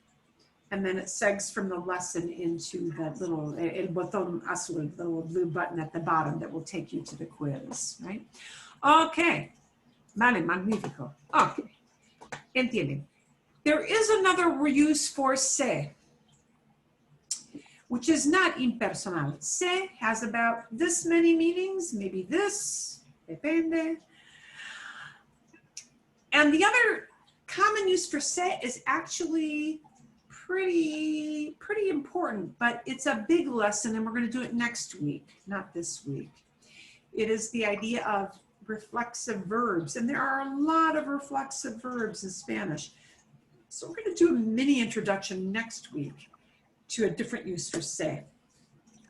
and then it segs from the lesson into that little el botón azul, the little blue button at the bottom that will take you to the quiz, right? Okay, vale, magnífico. Okay, entienden. There is another use for se, which is not impersonal. Se has about this many meanings, maybe this, depende. And the other common use for se is actually pretty important, but it's a big lesson and we're going to do it next week, not this week. It is the idea of reflexive verbs, and there are a lot of reflexive verbs in Spanish. So we're going to do a mini introduction next week to a different use for se.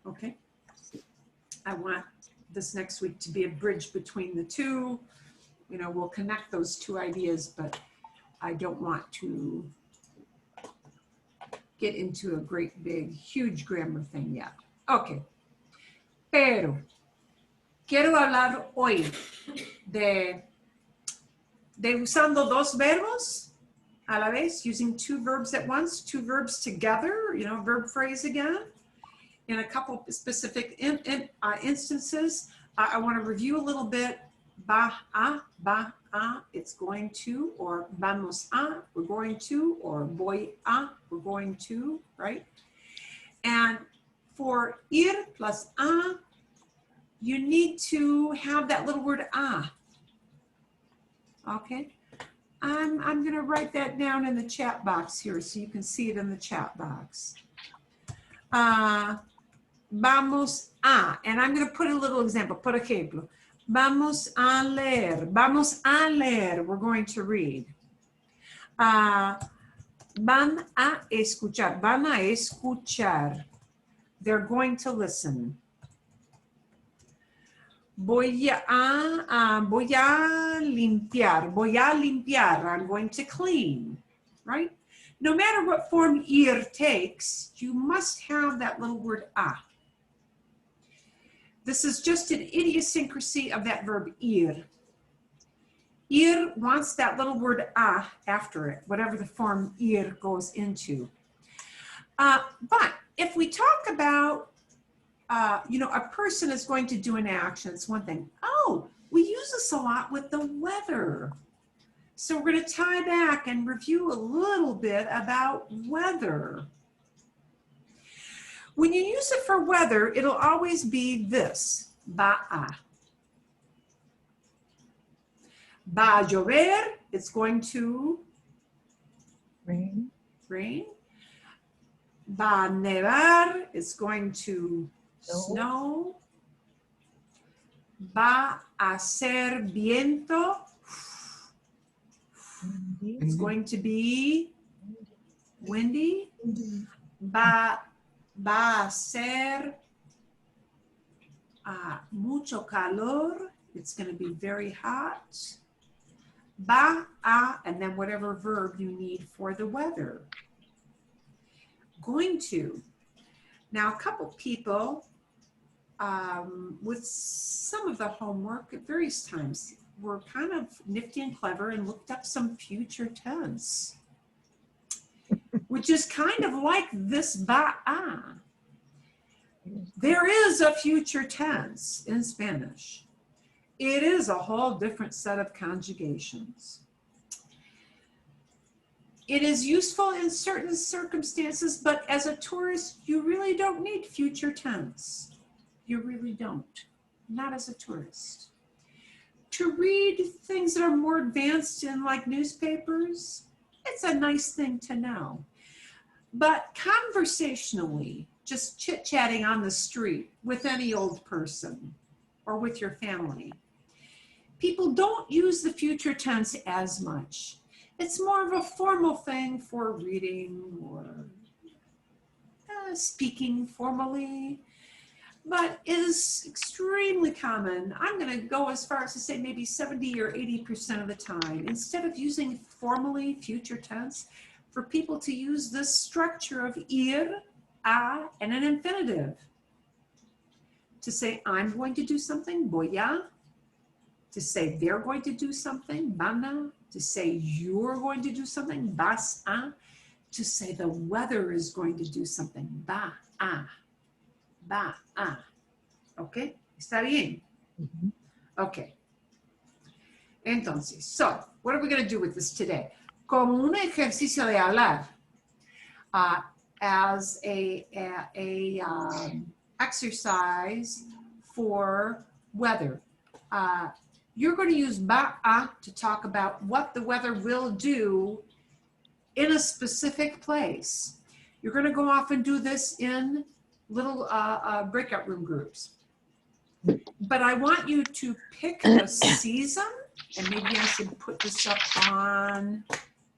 Okay? I want this next week to be a bridge between the two. You know, we'll connect those two ideas, but I don't want to get into a great big, huge grammar thing yet. Okay. Pero quiero hablar hoy de usando dos verbos a la vez, using two verbs at once, two verbs together, you know, verb phrase again. In a couple specific instances, I want to review a little bit. Va a, it's going to, or vamos a, we're going to, or voy a, we're going to, right? And for ir plus a, you need to have that little word a. Okay? I'm going to write that down in the chat box here so you can see it in the chat box. Vamos a, and I'm going to put a little example. Por ejemplo, vamos a leer. Vamos a leer. We're going to read. Van a escuchar. Van a escuchar. They're going to listen. Voy a limpiar. Voy a limpiar. I'm going to clean, right? No matter what form ir takes, you must have that little word a. This is just an idiosyncrasy of that verb ir. Ir wants that little word a after it, whatever the form ir goes into. But if we talk about you know, a person is going to do an action, it's one thing. Oh, we use this a lot with the weather. So we're going to tie back and review a little bit about weather. When you use it for weather, it'll always be this, va a. Va a llover, it's going to
Rain.
rain. Va a nevar, it's going to snow. Va a ser viento. It's going to be windy. Va a ser mucho calor. It's going to be very hot. Va a, and then whatever verb you need for the weather. Going to. Now, a couple people with some of the homework at various times were kind of nifty and clever and looked up some future tense, which is kind of like this ba'a. There is a future tense in Spanish. It is a whole different set of conjugations. It is useful in certain circumstances, but as a tourist, you really don't need future tense. You really don't, not as a tourist. To read things that are more advanced in like newspapers, it's a nice thing to know. But conversationally, just chit-chatting on the street with any old person or with your family, people don't use the future tense as much. It's more of a formal thing for reading or speaking formally, but is extremely common. I'm going to go as far as to say maybe 70 or 80% of the time, instead of using formally future tense, for people to use this structure of ir, a, and an infinitive. To say, I'm going to do something, voy a. To say, they're going to do something, van a. To say, you're going to do something, vas a. To say, the weather is going to do something, va a. Va a. Okay? ¿Está bien? Okay. Entonces, so, what are we going to do with this today? Como un ejercicio de hablar, as a exercise for weather. You're going to use ba'a to talk about what the weather will do in a specific place. You're going to go off and do this in little breakout room groups. But I want you to pick a season, and maybe I should put this up on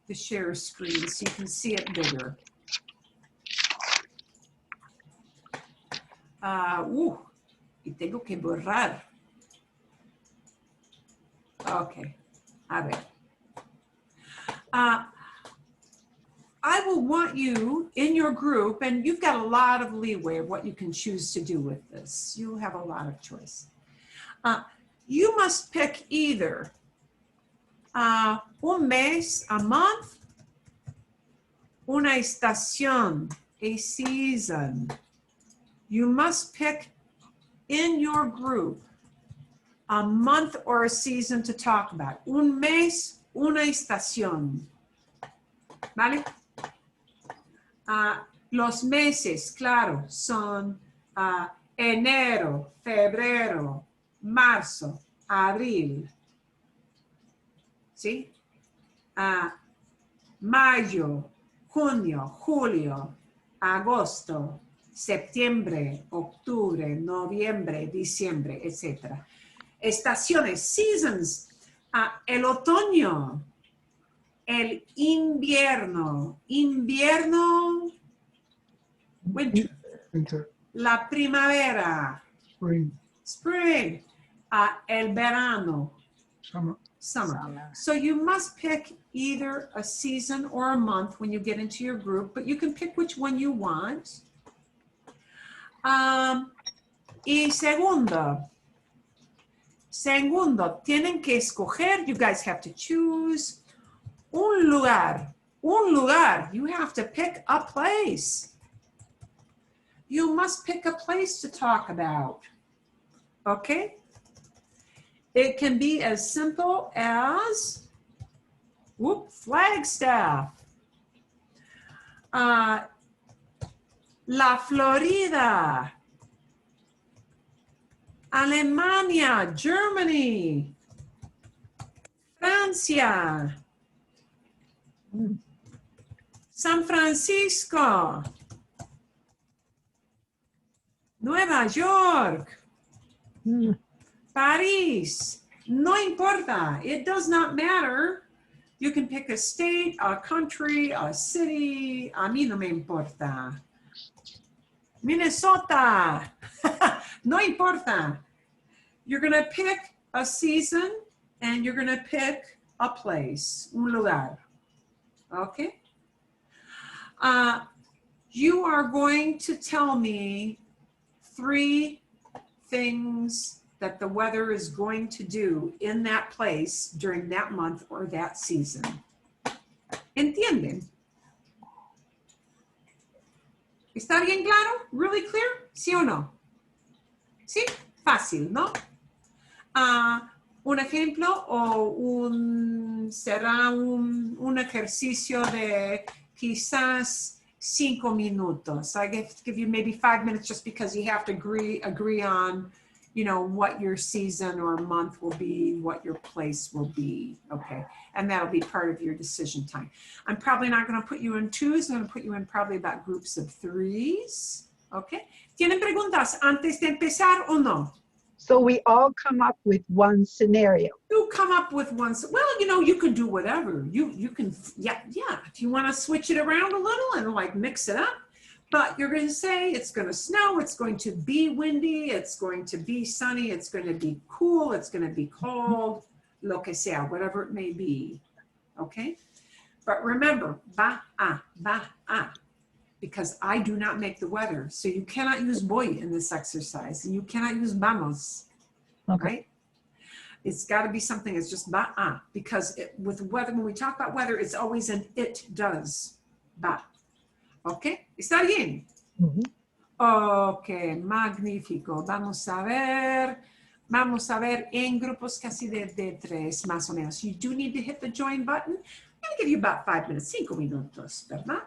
the share screen so you can see it bigger. Y tengo que borrar. Okay, a ver. I will want you in your group, and you've got a lot of leeway of what you can choose to do with this. You have a lot of choice. You must pick either un mes, a month, una estación, a season. You must pick in your group a month or a season to talk about. Un mes, una estación. ¿Vale? Los meses, claro, son enero, febrero, marzo, abril. ¿Sí? Mayo, junio, julio, agosto, septiembre, octubre, noviembre, diciembre, etc. Estaciones, seasons, el otoño, el invierno, winter, la primavera, spring, el verano, summer. So you must pick either a season or a month when you get into your group, but you can pick which one you want. Y segundo, tienen que escoger, you guys have to choose un lugar, you have to pick a place. You must pick a place to talk about, okay? It can be as simple as, Flagstaff, La Florida, Alemania, Germany, Francia, San Francisco, Nueva York, Paris. No importa. It does not matter. You can pick a state, a country, a city. A mí no me importa. Minnesota. No importa. You're going to pick a season and you're going to pick a place, un lugar. Okay? You are going to tell me 3 things that the weather is going to do in that place during that month or that season. ¿Entienden? ¿Está bien claro? Really clear? ¿Sí o no? ¿Sí? Fácil, ¿no? Un ejemplo o será un ejercicio de quizás 5 minutos. I give you maybe 5 minutes just because you have to agree on, you know, what your season or month will be, what your place will be, okay? And that'll be part of your decision time. I'm probably not going to put you in 2s. I'm going to put you in probably about groups of 3s, okay? ¿Tienen preguntas antes de empezar o no?
So we all come up with one scenario.
You come up with one. Well, you know, you could do whatever. You can, yeah. If you want to switch it around a little and like mix it up, but you're going to say it's going to snow, it's going to be windy, it's going to be sunny, it's going to be cool, it's going to be cold, lo que sea, whatever it may be. Okay? But remember, va a, because I do not make the weather. So you cannot use voy in this exercise, and you cannot use vamos, right? It's got to be something that's just va a, because with weather, when we talk about weather, it's always an it does, va. Okay? ¿Está bien? Ok, magnífico. Vamos a ver en grupos casi de 3, más o menos. You do need to hit the join button. I'm going to give you about 5 minutes, 5 minutos, ¿verdad?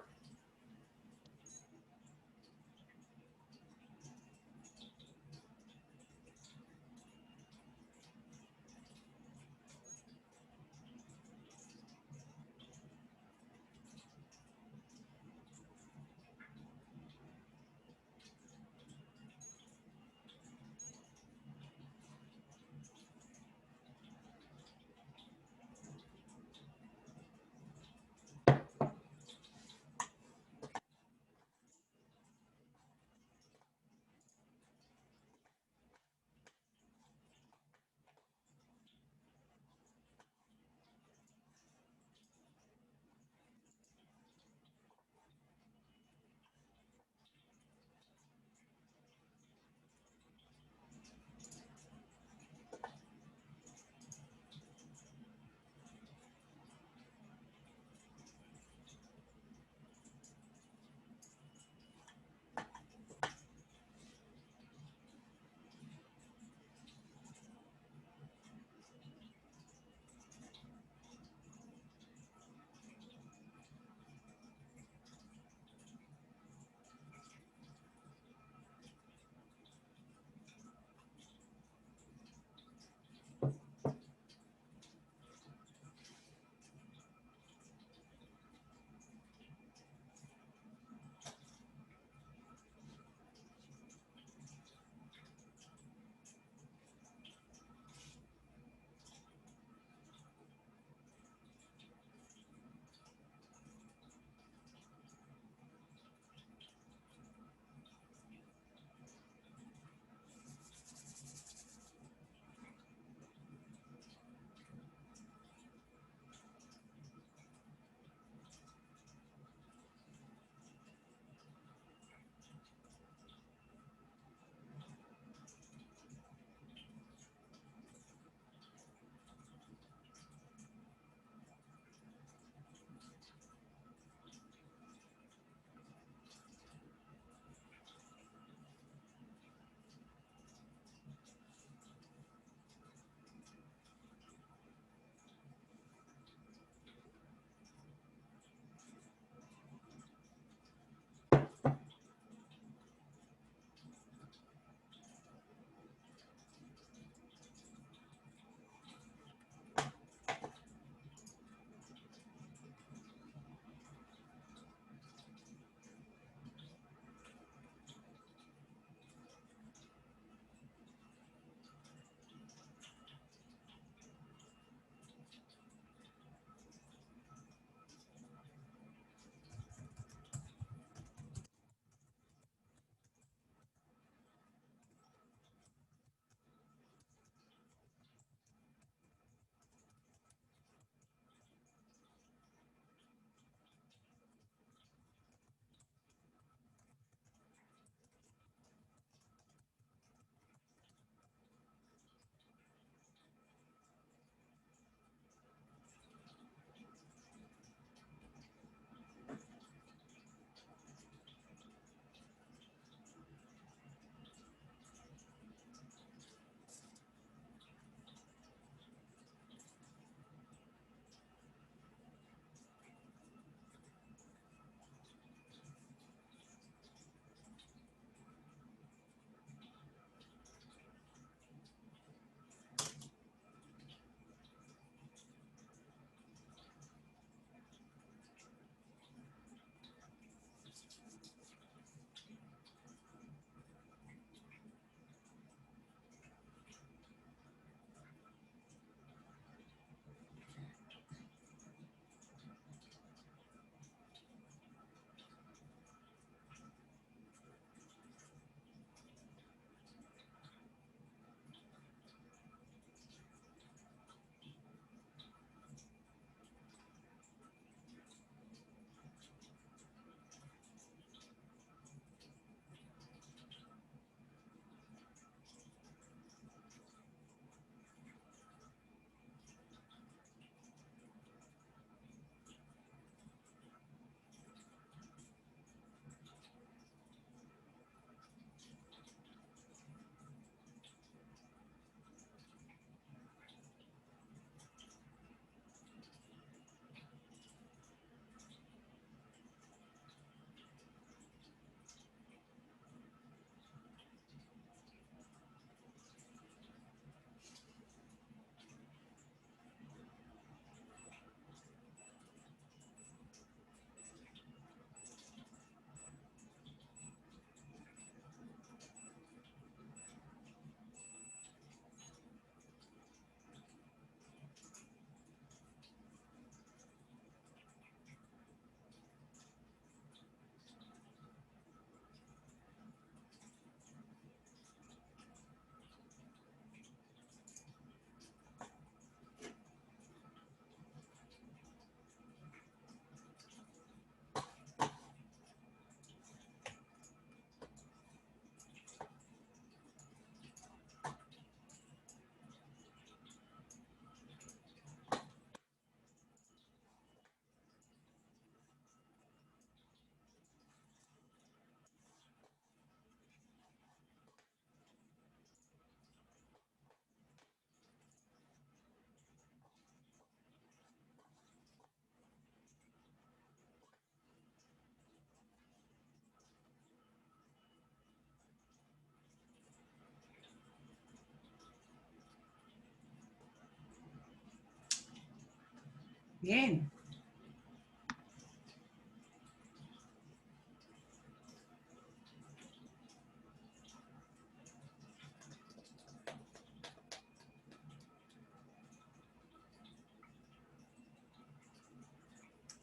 Bien.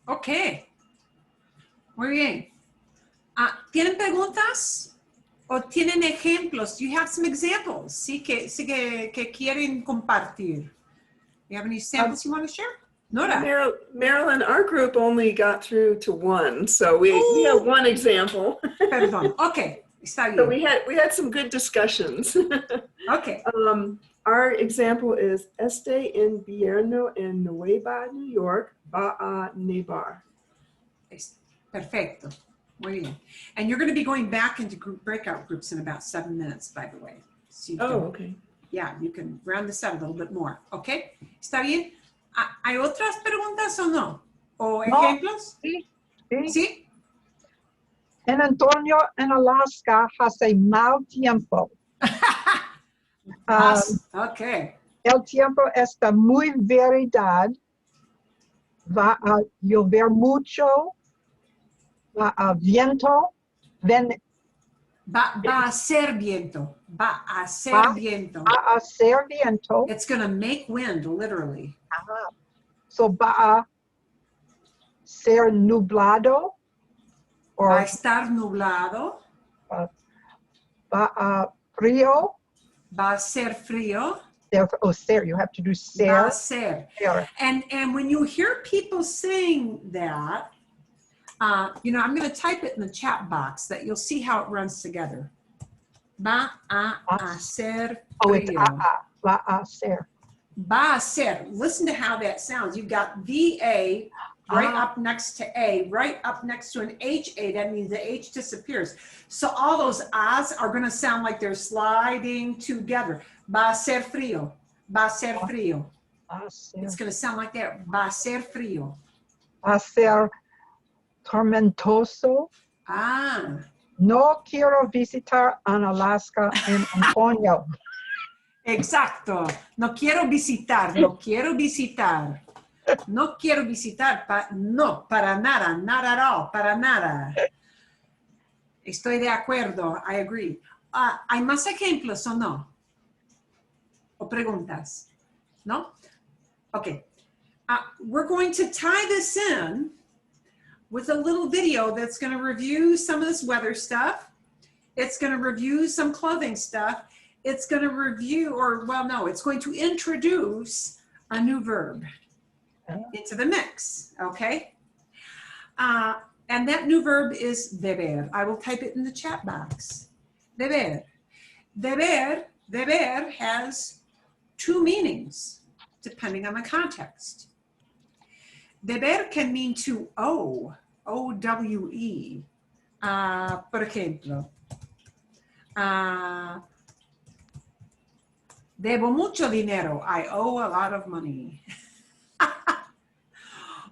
Ok. Muy bien. ¿Tienen preguntas? ¿O tienen ejemplos? Do you have some examples? Sí, que quieren compartir. You have any samples you want to share? Nora.
Marilyn, our group only got through to one, so we have one example.
Perdón. Ok. Está
So
bien.
we had some good discussions.
Ok.
Our example is Este invierno en Nueva New York va a nevar.
Perfecto. Muy bien. And you're going to be going back into group breakout groups in about 7 minutes, by the way. So
Okay.
Yeah, you can round this out a little bit more. Okay. ¿Está bien? ¿Hay otras preguntas o no? ¿O ejemplos?
Sí, sí.
¿Sí?
En Antonio, en Alaska, hace mal tiempo.
Ok.
El tiempo está muy variedad. Va a llover mucho. Va a viento.
Va a ser viento. Va a ser viento.
Va a ser viento.
It's going to make wind, literally.
So va a ser nublado.
Va a estar nublado.
Va a frío.
Va a ser frío.
Ser, you have to do ser.
Va a ser.
Ser.
And when you hear people saying that, you know, I'm going to type it in the chat box that you'll see how it runs together. Va a ser frío.
Oh, it's va a ser.
Va a ser. Listen to how that sounds. You've got VA right up next to A, right up next to an HA. That means the H disappears. So all those A's are going to sound like they're sliding together. Va a ser frío. Va a ser frío. It's going to sound like that. Va a ser frío.
Va a ser tormentoso. No quiero visitar en Alaska en Antonio.
Exacto. No quiero visitar. No quiero visitar. No quiero visitar. No, para nada. Not at all. Para nada. Estoy de acuerdo. I agree. ¿Hay más ejemplos o no? ¿O preguntas? No? Okay. We're going to tie this in with a little video that's going to review some of this weather stuff. It's going to review some clothing stuff. It's going to review, or well, no, it's going to introduce a new verb into the mix, okay? And that new verb is deber. I will type it in the chat box. Deber. Deber has two meanings, depending on the context. Deber can mean to owe, O-W-E. Por ejemplo, debo mucho dinero. I owe a lot of money.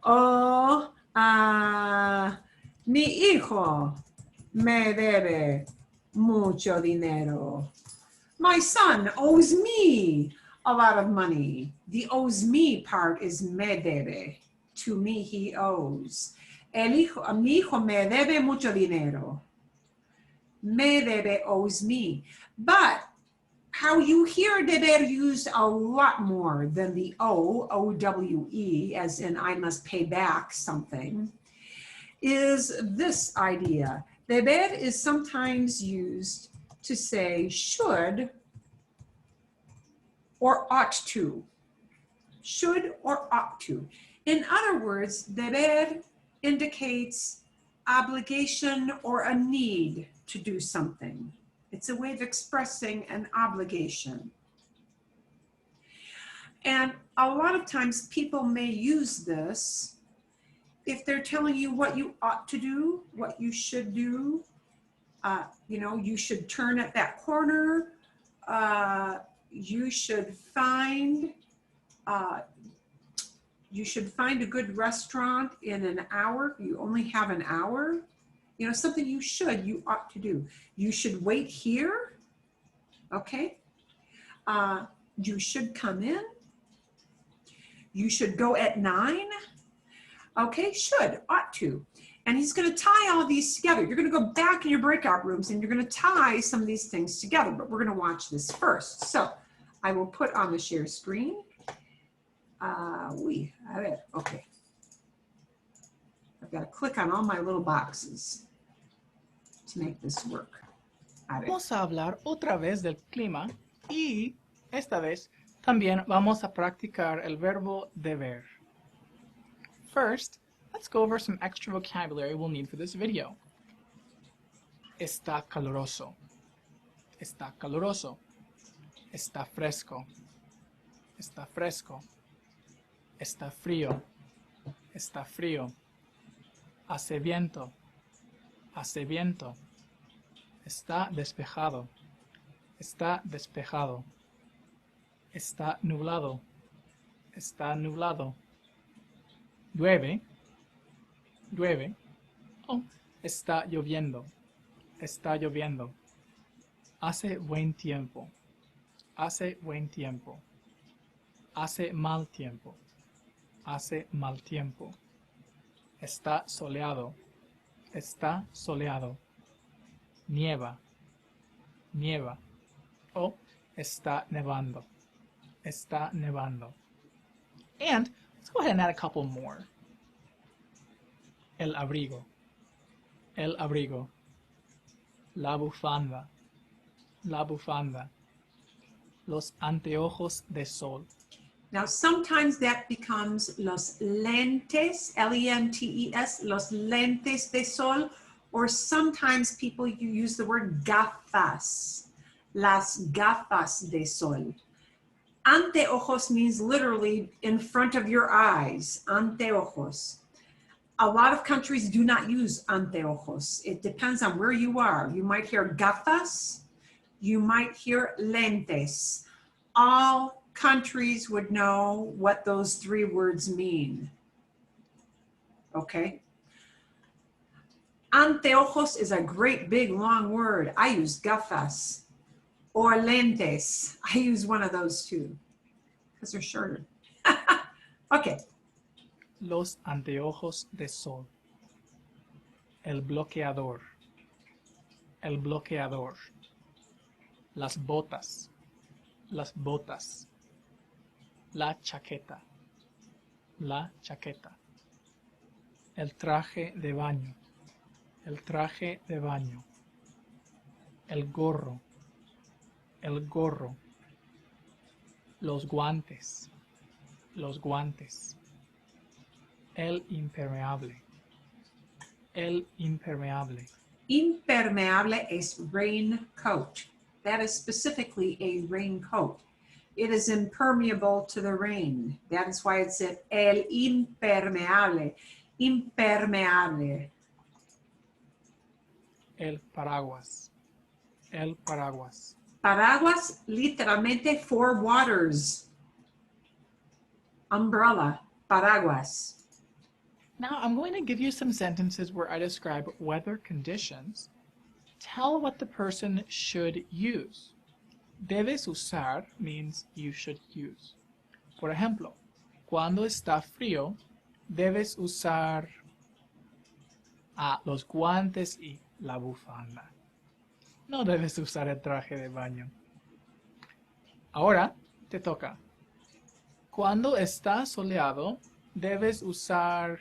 O mi hijo me debe mucho dinero. My son owes me a lot of money. The owes me part is me debe. To me, he owes. Mi hijo me debe mucho dinero. Me debe owes me. But how you hear deber used a lot more than the O-W-E, as in I must pay back something, is this idea. Deber is sometimes used to say should or ought to. Should or ought to. In other words, deber indicates obligation or a need to do something. It's a way of expressing an obligation. And a lot of times people may use this if they're telling you what you ought to do, what you should do. You know, you should turn at that corner. You should find a good restaurant in an hour. You only have an hour. You know, something you ought to do. You should wait here. Okay. You should come in. You should go at 9. Okay, should, ought to. And he's going to tie all these together. You're going to go back in your breakout rooms and you're going to tie some of these things together, but we're going to watch this first. So I will put on the share screen. Okay. I've got to click on all my little boxes to make this work.
Vamos a hablar otra vez del clima y esta vez también vamos a practicar el verbo deber. First, let's go over some extra vocabulary we'll need for this video. Está caluroso. Está caluroso. Está fresco. Está fresco. Está frío. Está frío. Hace viento. Hace viento. Está despejado. Está despejado. Está nublado. Está nublado. Llueve. Llueve. Oh, está lloviendo. Está lloviendo. Hace buen tiempo. Hace buen tiempo. Hace mal tiempo. Hace mal tiempo. Está soleado. Está soleado. Nieva. Nieva. O está nevando. Está nevando. And let's go ahead and add a couple more. El abrigo. El abrigo. La bufanda. La bufanda. Los anteojos de sol.
Now, sometimes that becomes los lentes, L-E-N-T-E-S, los lentes de sol, or sometimes people you use the word gafas, las gafas de sol. Anteojos means literally in front of your eyes, anteojos. A lot of countries do not use anteojos. It depends on where you are. You might hear gafas, you might hear lentes. All countries would know what those three words mean. Okay? Anteojos is a great big long word. I use gafas or lentes. I use one of those too because they're shorter. Okay.
Los anteojos de sol. El bloqueador. El bloqueador. Las botas. Las botas. La chaqueta. La chaqueta. El traje de baño. El traje de baño. El gorro. El gorro. Los guantes. Los guantes. El impermeable. El impermeable.
Impermeable es raincoat. That is specifically a raincoat. It is impermeable to the rain. That is why it said el impermeable. Impermeable.
El paraguas. El paraguas.
Paraguas, literalmente for waters. Umbrella, paraguas.
Now I'm going to give you some sentences where I describe weather conditions. Tell what the person should use. Debes usar means you should use. Por ejemplo, cuando está frío, debes usar los guantes y la bufanda. No debes usar el traje de baño. Ahora te toca. Cuando está soleado, debes usar...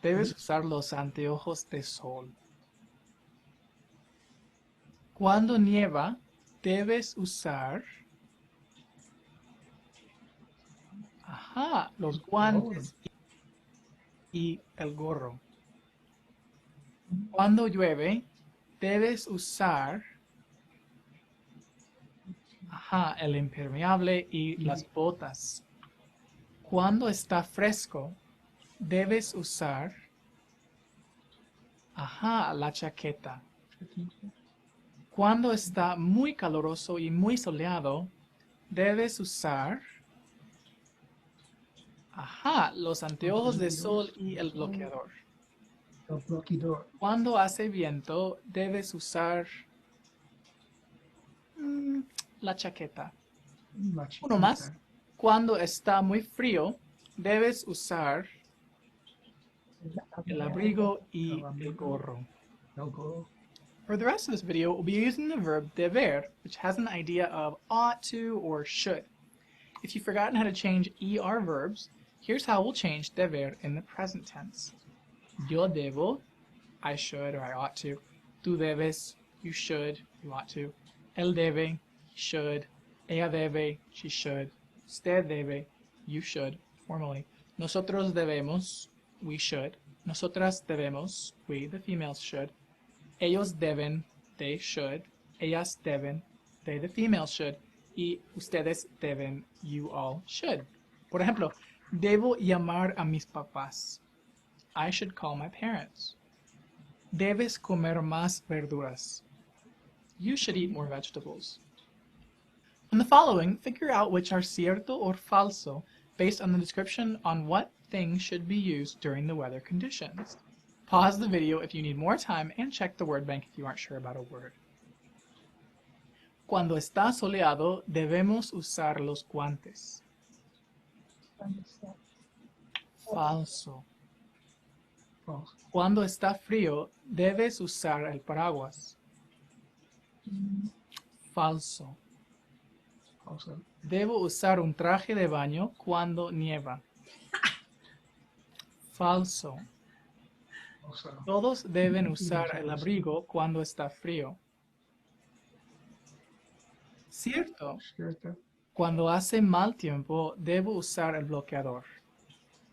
Debes usar los anteojos de sol. Cuando nieva, debes usar... los guantes y el gorro. Cuando llueve, debes usar... el impermeable y las botas. Cuando está fresco, debes usar... la chaqueta. Cuando está muy caluroso y muy soleado, debes usar... los anteojos de sol y el bloqueador.
El bloqueador.
Cuando hace viento, debes usar... la chaqueta.
La
Uno más. Cuando está muy frío, debes usar el abrigo y el gorro.
El gorro.
For the rest of this video, we'll be using the verb deber, which has an idea of ought to or should. If you've forgotten how to change ER verbs, here's how we'll change deber in the present tense. Yo debo, I should or I ought to. Tú debes, you should, you ought to. Él debe, he should. Ella debe, she should. Usted debe, you should, formally. Nosotros debemos, we should. Nosotras debemos, we, the females, should. Ellos deben, they should. Ellas deben, they, the females, should. Y ustedes deben, you all should. Por ejemplo, debo llamar a mis papás. I should call my parents. Debes comer más verduras. You should eat more vegetables. In the following, figure out which are cierto or falso based on the description on what things should be used during the weather conditions. Pause the video if you need more time and check the word bank if you aren't sure about a word. Cuando está soleado, debemos usar los guantes. Falso.
False.
Cuando está frío, debes usar el paraguas. Falso.
Also.
Debo usar un traje de baño cuando nieva. Falso.
Also.
Todos deben usar el abrigo cuando está frío. Cierto.
Cierto.
Cuando hace mal tiempo, debo usar el bloqueador.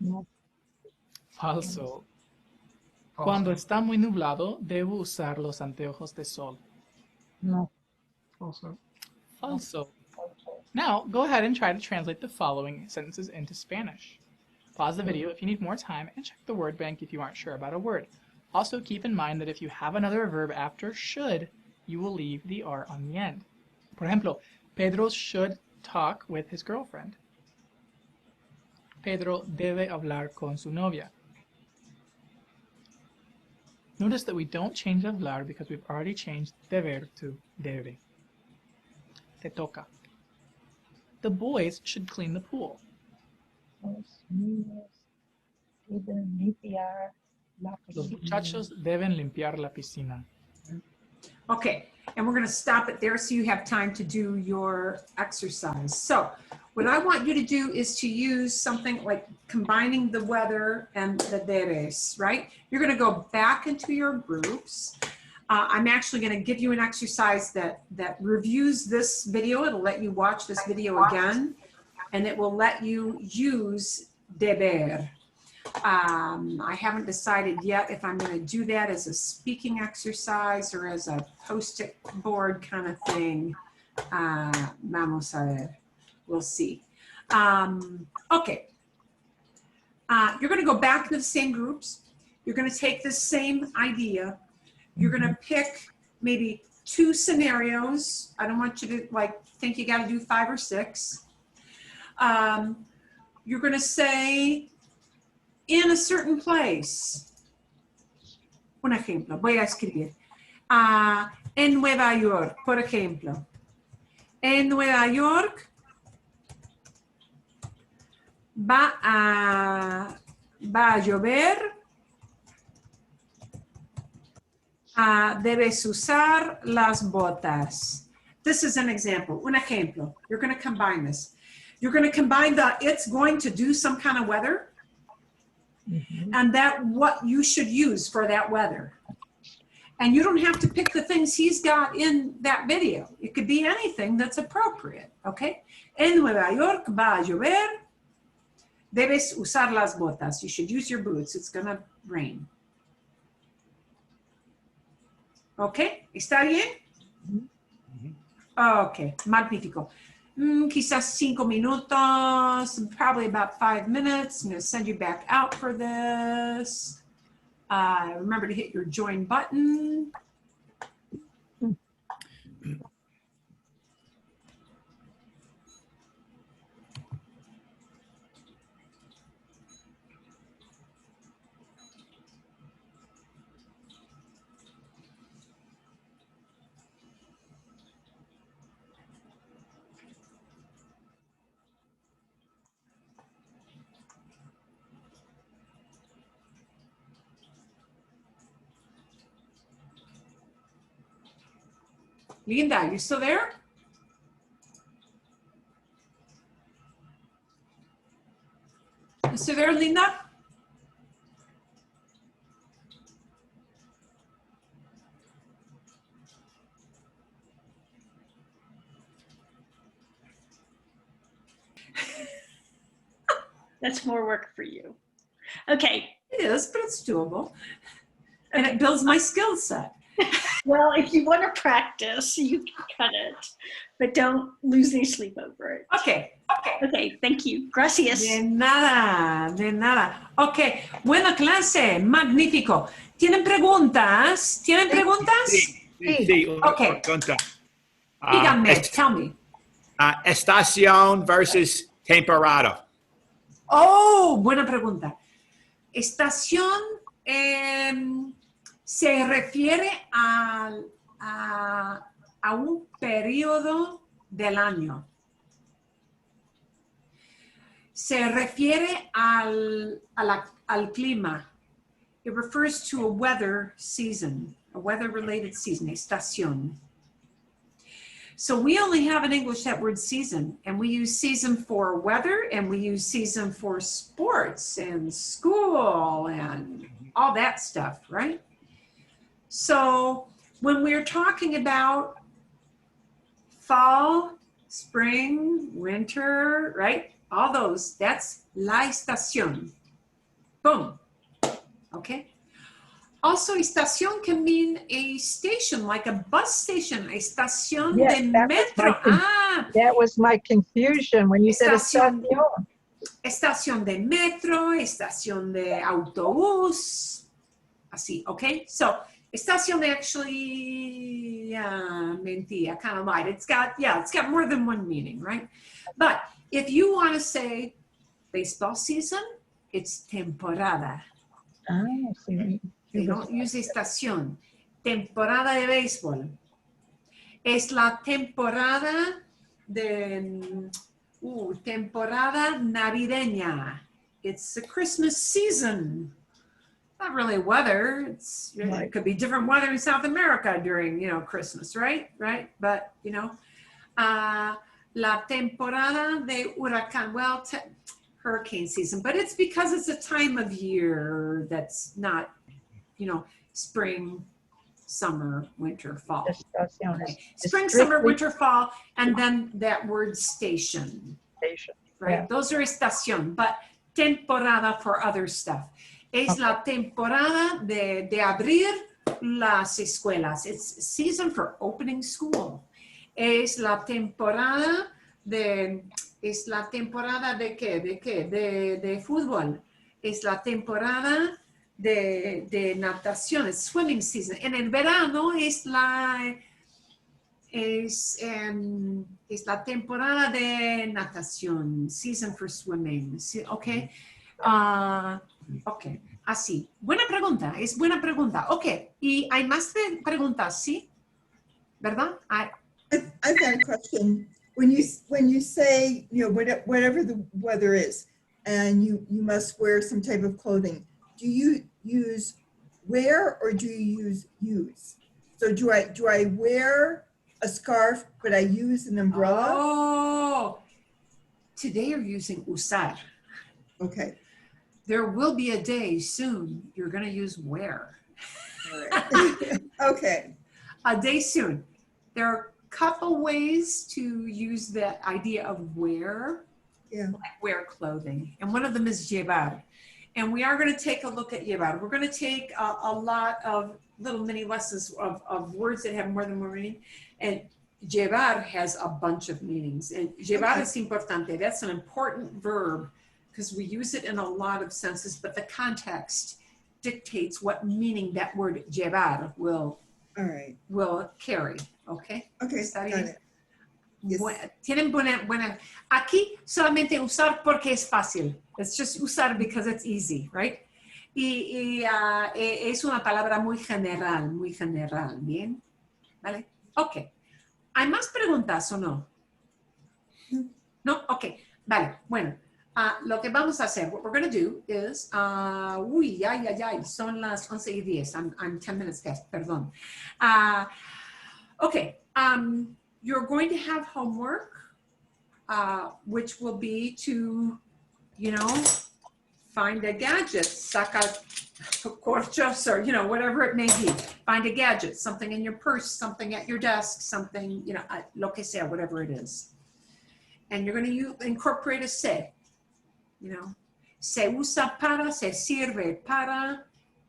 No.
Falso.
False.
Cuando está muy nublado, debo usar los anteojos de sol.
No.
Also.
Falso. Now, go ahead and try to translate the following sentences into Spanish. Pause the video if you need more time and check the word bank if you aren't sure about a word. Also, keep in mind that if you have another verb after should, you will leave the R on the end. Por ejemplo, Pedro should talk with his girlfriend. Pedro debe hablar con su novia. Notice that we don't change hablar because we've already changed deber to debe. Te toca. The boys should clean the pool.
Los niños deben limpiar la
Los
piscina.
muchachos deben limpiar la piscina.
Okay, and we're going to stop it there so you have time to do your exercise. So what I want you to do is to use something like combining the weather and the debes, right? You're going to go back into your groups. I'm actually going to give you an exercise that reviews this video. It'll let you watch this video again, and it will let you use deber. I haven't decided yet if I'm going to do that as a speaking exercise or as a post-it board kind of thing. Vamos a ver. We'll see. Okay. You're going to go back to the same groups. You're going to take the same idea. You're going to pick maybe 2 scenarios. I don't want you to think you got to do 5 or 6. You're going to say, in a certain place. Un ejemplo, voy a escribir. En Nueva York, por ejemplo. En Nueva York va a llover. Debes usar las botas. This is an example, un ejemplo. You're going to combine this. You're going to combine the it's going to do some kind of weather and that what you should use for that weather. And you don't have to pick the things he's got in that video. It could be anything that's appropriate, okay? En Nueva York va a llover. Debes usar las botas. You should use your boots. It's going to rain. Okay, ¿está bien? Okay, magnífico. Quizás 5 minutos, probably about 5 minutes. I'm going to send you back out for this. Remember to hit your join button. Linda, you still there? You still there, Linda?
That's more work for you. Okay.
It is, but it's doable. And it builds my skill set.
Well, if you want to practice, you can cut it, but don't lose any sleep over it.
Okay.
Okay, thank you. Gracias.
De nada, de nada. Ok, buena clase, magnífico. ¿Tienen preguntas? ¿Tienen preguntas?
Sí, una
Ok.
pregunta.
Díganme, tell me.
Estación versus temporada.
Oh, buena pregunta. Estación se refiere a un periodo del año. Se refiere al clima. It refers to a weather season, a weather-related season, estación. So we only have in English that word season, and we use season for weather, and we use season for sports and school and all that stuff, right? So when we're talking about fall, spring, winter, right? All those, that's la estación. Boom. Okay. Also, estación can mean a station, like a bus station, estación
Yes,
de
that was
metro.
That was my confusion when you said
Estación.
estación.
Estación de metro, estación de autobús, así, okay? So, estación actually, mentira, kind of lied. It's got more than one meaning, right? But if you want to say baseball season, it's temporada.
Ah, sí.
They don't use estación. Temporada de béisbol. Es la temporada de temporada navideña. It's the Christmas season. Not really weather. It could be different weather in South America during, Christmas, right? Right? But, la temporada de huracán. Well, hurricane season, but it's because it's a time of year that's not, spring, summer, winter, fall.
Estación
Okay.
is
Spring,
strictly
summer, winter, fall, and then that word station,
station.
right?
Yeah.
Those are estación, but temporada for other stuff. Es la temporada de abrir las escuelas. It's season for opening school. Es la temporada de qué? De fútbol. Es la temporada de natación, es swimming season. En el verano es la temporada de natación, season for swimming, ¿ok? Ok, así. Buena pregunta, es buena pregunta. Ok, y hay más preguntas, ¿sí? ¿Verdad?
I've got a question. When you say, whatever the weather is, and you must wear some type of clothing, do you use wear or do you use? So do I wear a scarf, but I use an umbrella?
Oh, today you're using usar.
Okay.
There will be a day soon you're going to use wear.
All right. Okay.
A day soon. There are a couple ways to use the idea of wear.
Yeah.
Like wear clothing. And one of them is llevar. And we are going to take a look at llevar. We're going to take a lot of little mini lessons of words that have more than one meaning. And llevar has a bunch of meanings. And llevar es importante. That's an important verb because we use it in a lot of senses, but the context dictates what meaning that word llevar will carry. Okay?
Okay,
¿Está
got
bien?
it. Yes.
Tienen buena. Aquí solamente usar porque es fácil. It's just usar because it's easy, right? Y es una palabra muy general, ¿bien? ¿Vale? Ok. ¿Hay más preguntas o no? ¿No? Ok. Vale, bueno. Lo que vamos a hacer, what we're going to do is, son las 11:10. I'm 10 minutes past, perdón. Ok. You're going to have homework, which will be to, you know, find a gadget, saca corchos, or, you know, whatever it may be. Find a gadget, something in your purse, something at your desk, something, you know, lo que sea, whatever it is. And you're going to incorporate a se, you know. Se usa para, se sirve para,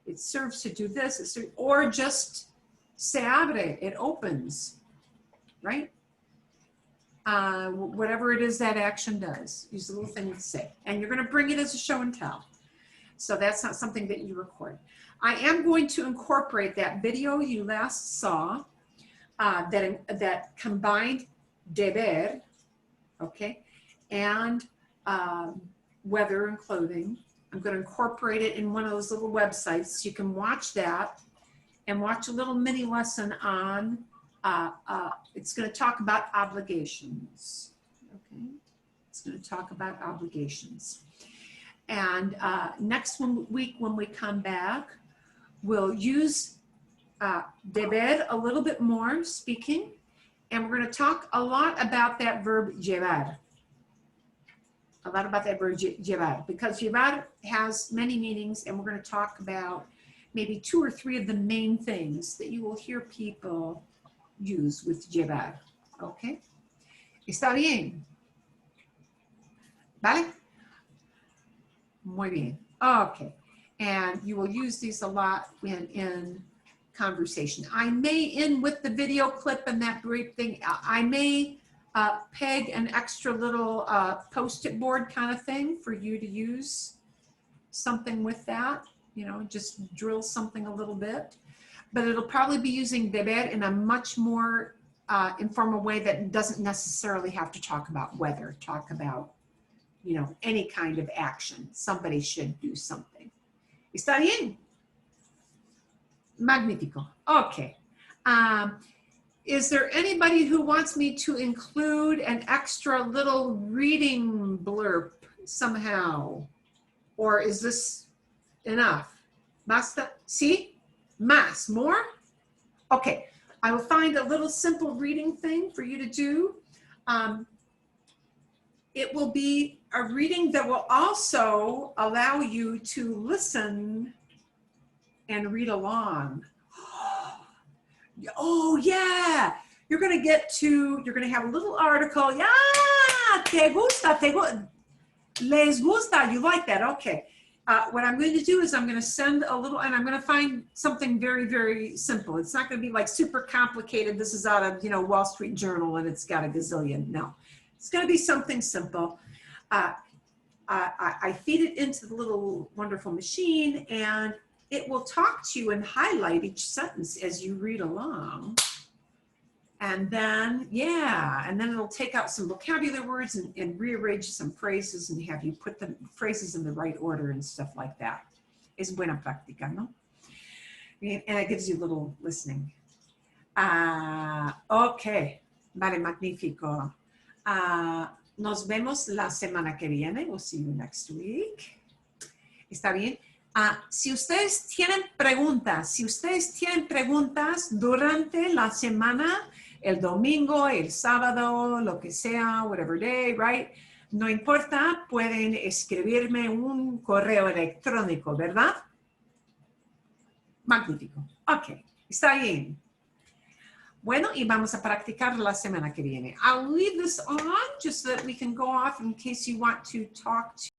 it serves to do this, or just se abre, it opens, right? Whatever it is that action does, use the little thing with se. And you're going to bring it as a show and tell. So that's not something that you record. I am going to incorporate that video you last saw that combined deber, okay, and weather and clothing. I'm going to incorporate it in one of those little websites so you can watch that and watch a little mini lesson on, it's going to talk about obligations, okay? It's going to talk about obligations. And next week when we come back, we'll use deber a little bit more, speaking, and we're going to talk a lot about that verb llevar. A lot about that verb llevar, because llevar has many meanings, and we're going to talk about maybe 2 or 3 of the main things that you will hear people use with llevar. Okay? ¿Está bien? ¿Vale? Muy bien. Okay. And you will use these a lot in conversation. I may end with the video clip and that brief thing. I may peg an extra little post-it board kind of thing for you to use something with that, you know, just drill something a little bit, but it'll probably be using deber in a much more informal way that doesn't necessarily have to talk about weather, talk about, you know, any kind of action. Somebody should do something. ¿Está bien? Magnífico. Okay. Is there anybody who wants me to include an extra little reading blurb somehow? Or is this enough? Basta? Sí? Más? More? Okay. I will find a little simple reading thing for you to do. It will be a reading that will also allow you to listen and read along. Oh yeah, you're going to have a little article. Yeah, te gusta, les gusta, you like that, okay. What I'm going to do is I'm going to send a little, and I'm going to find something very, very simple. It's not going to be like super complicated. This is out of, you know, Wall Street Journal and it's got a gazillion. No, it's going to be something simple. I feed it into the little wonderful machine, and it will talk to you and highlight each sentence as you read along. And then, yeah, and then it'll take out some vocabulary words and rearrange some phrases and have you put the phrases in the right order and stuff like that. Es buena práctica, ¿no? And it gives you a little listening. Okay, vale, magnífico. Nos vemos la semana que viene. We'll see you next week. ¿Está bien? Si ustedes tienen preguntas durante la semana, el domingo, el sábado, lo que sea, whatever day, right? No importa, pueden escribirme un correo electrónico, ¿verdad? Magnífico. Ok, está bien. Bueno, y vamos a practicar la semana que viene. I'll leave this on just so that we can go off in case you want to talk to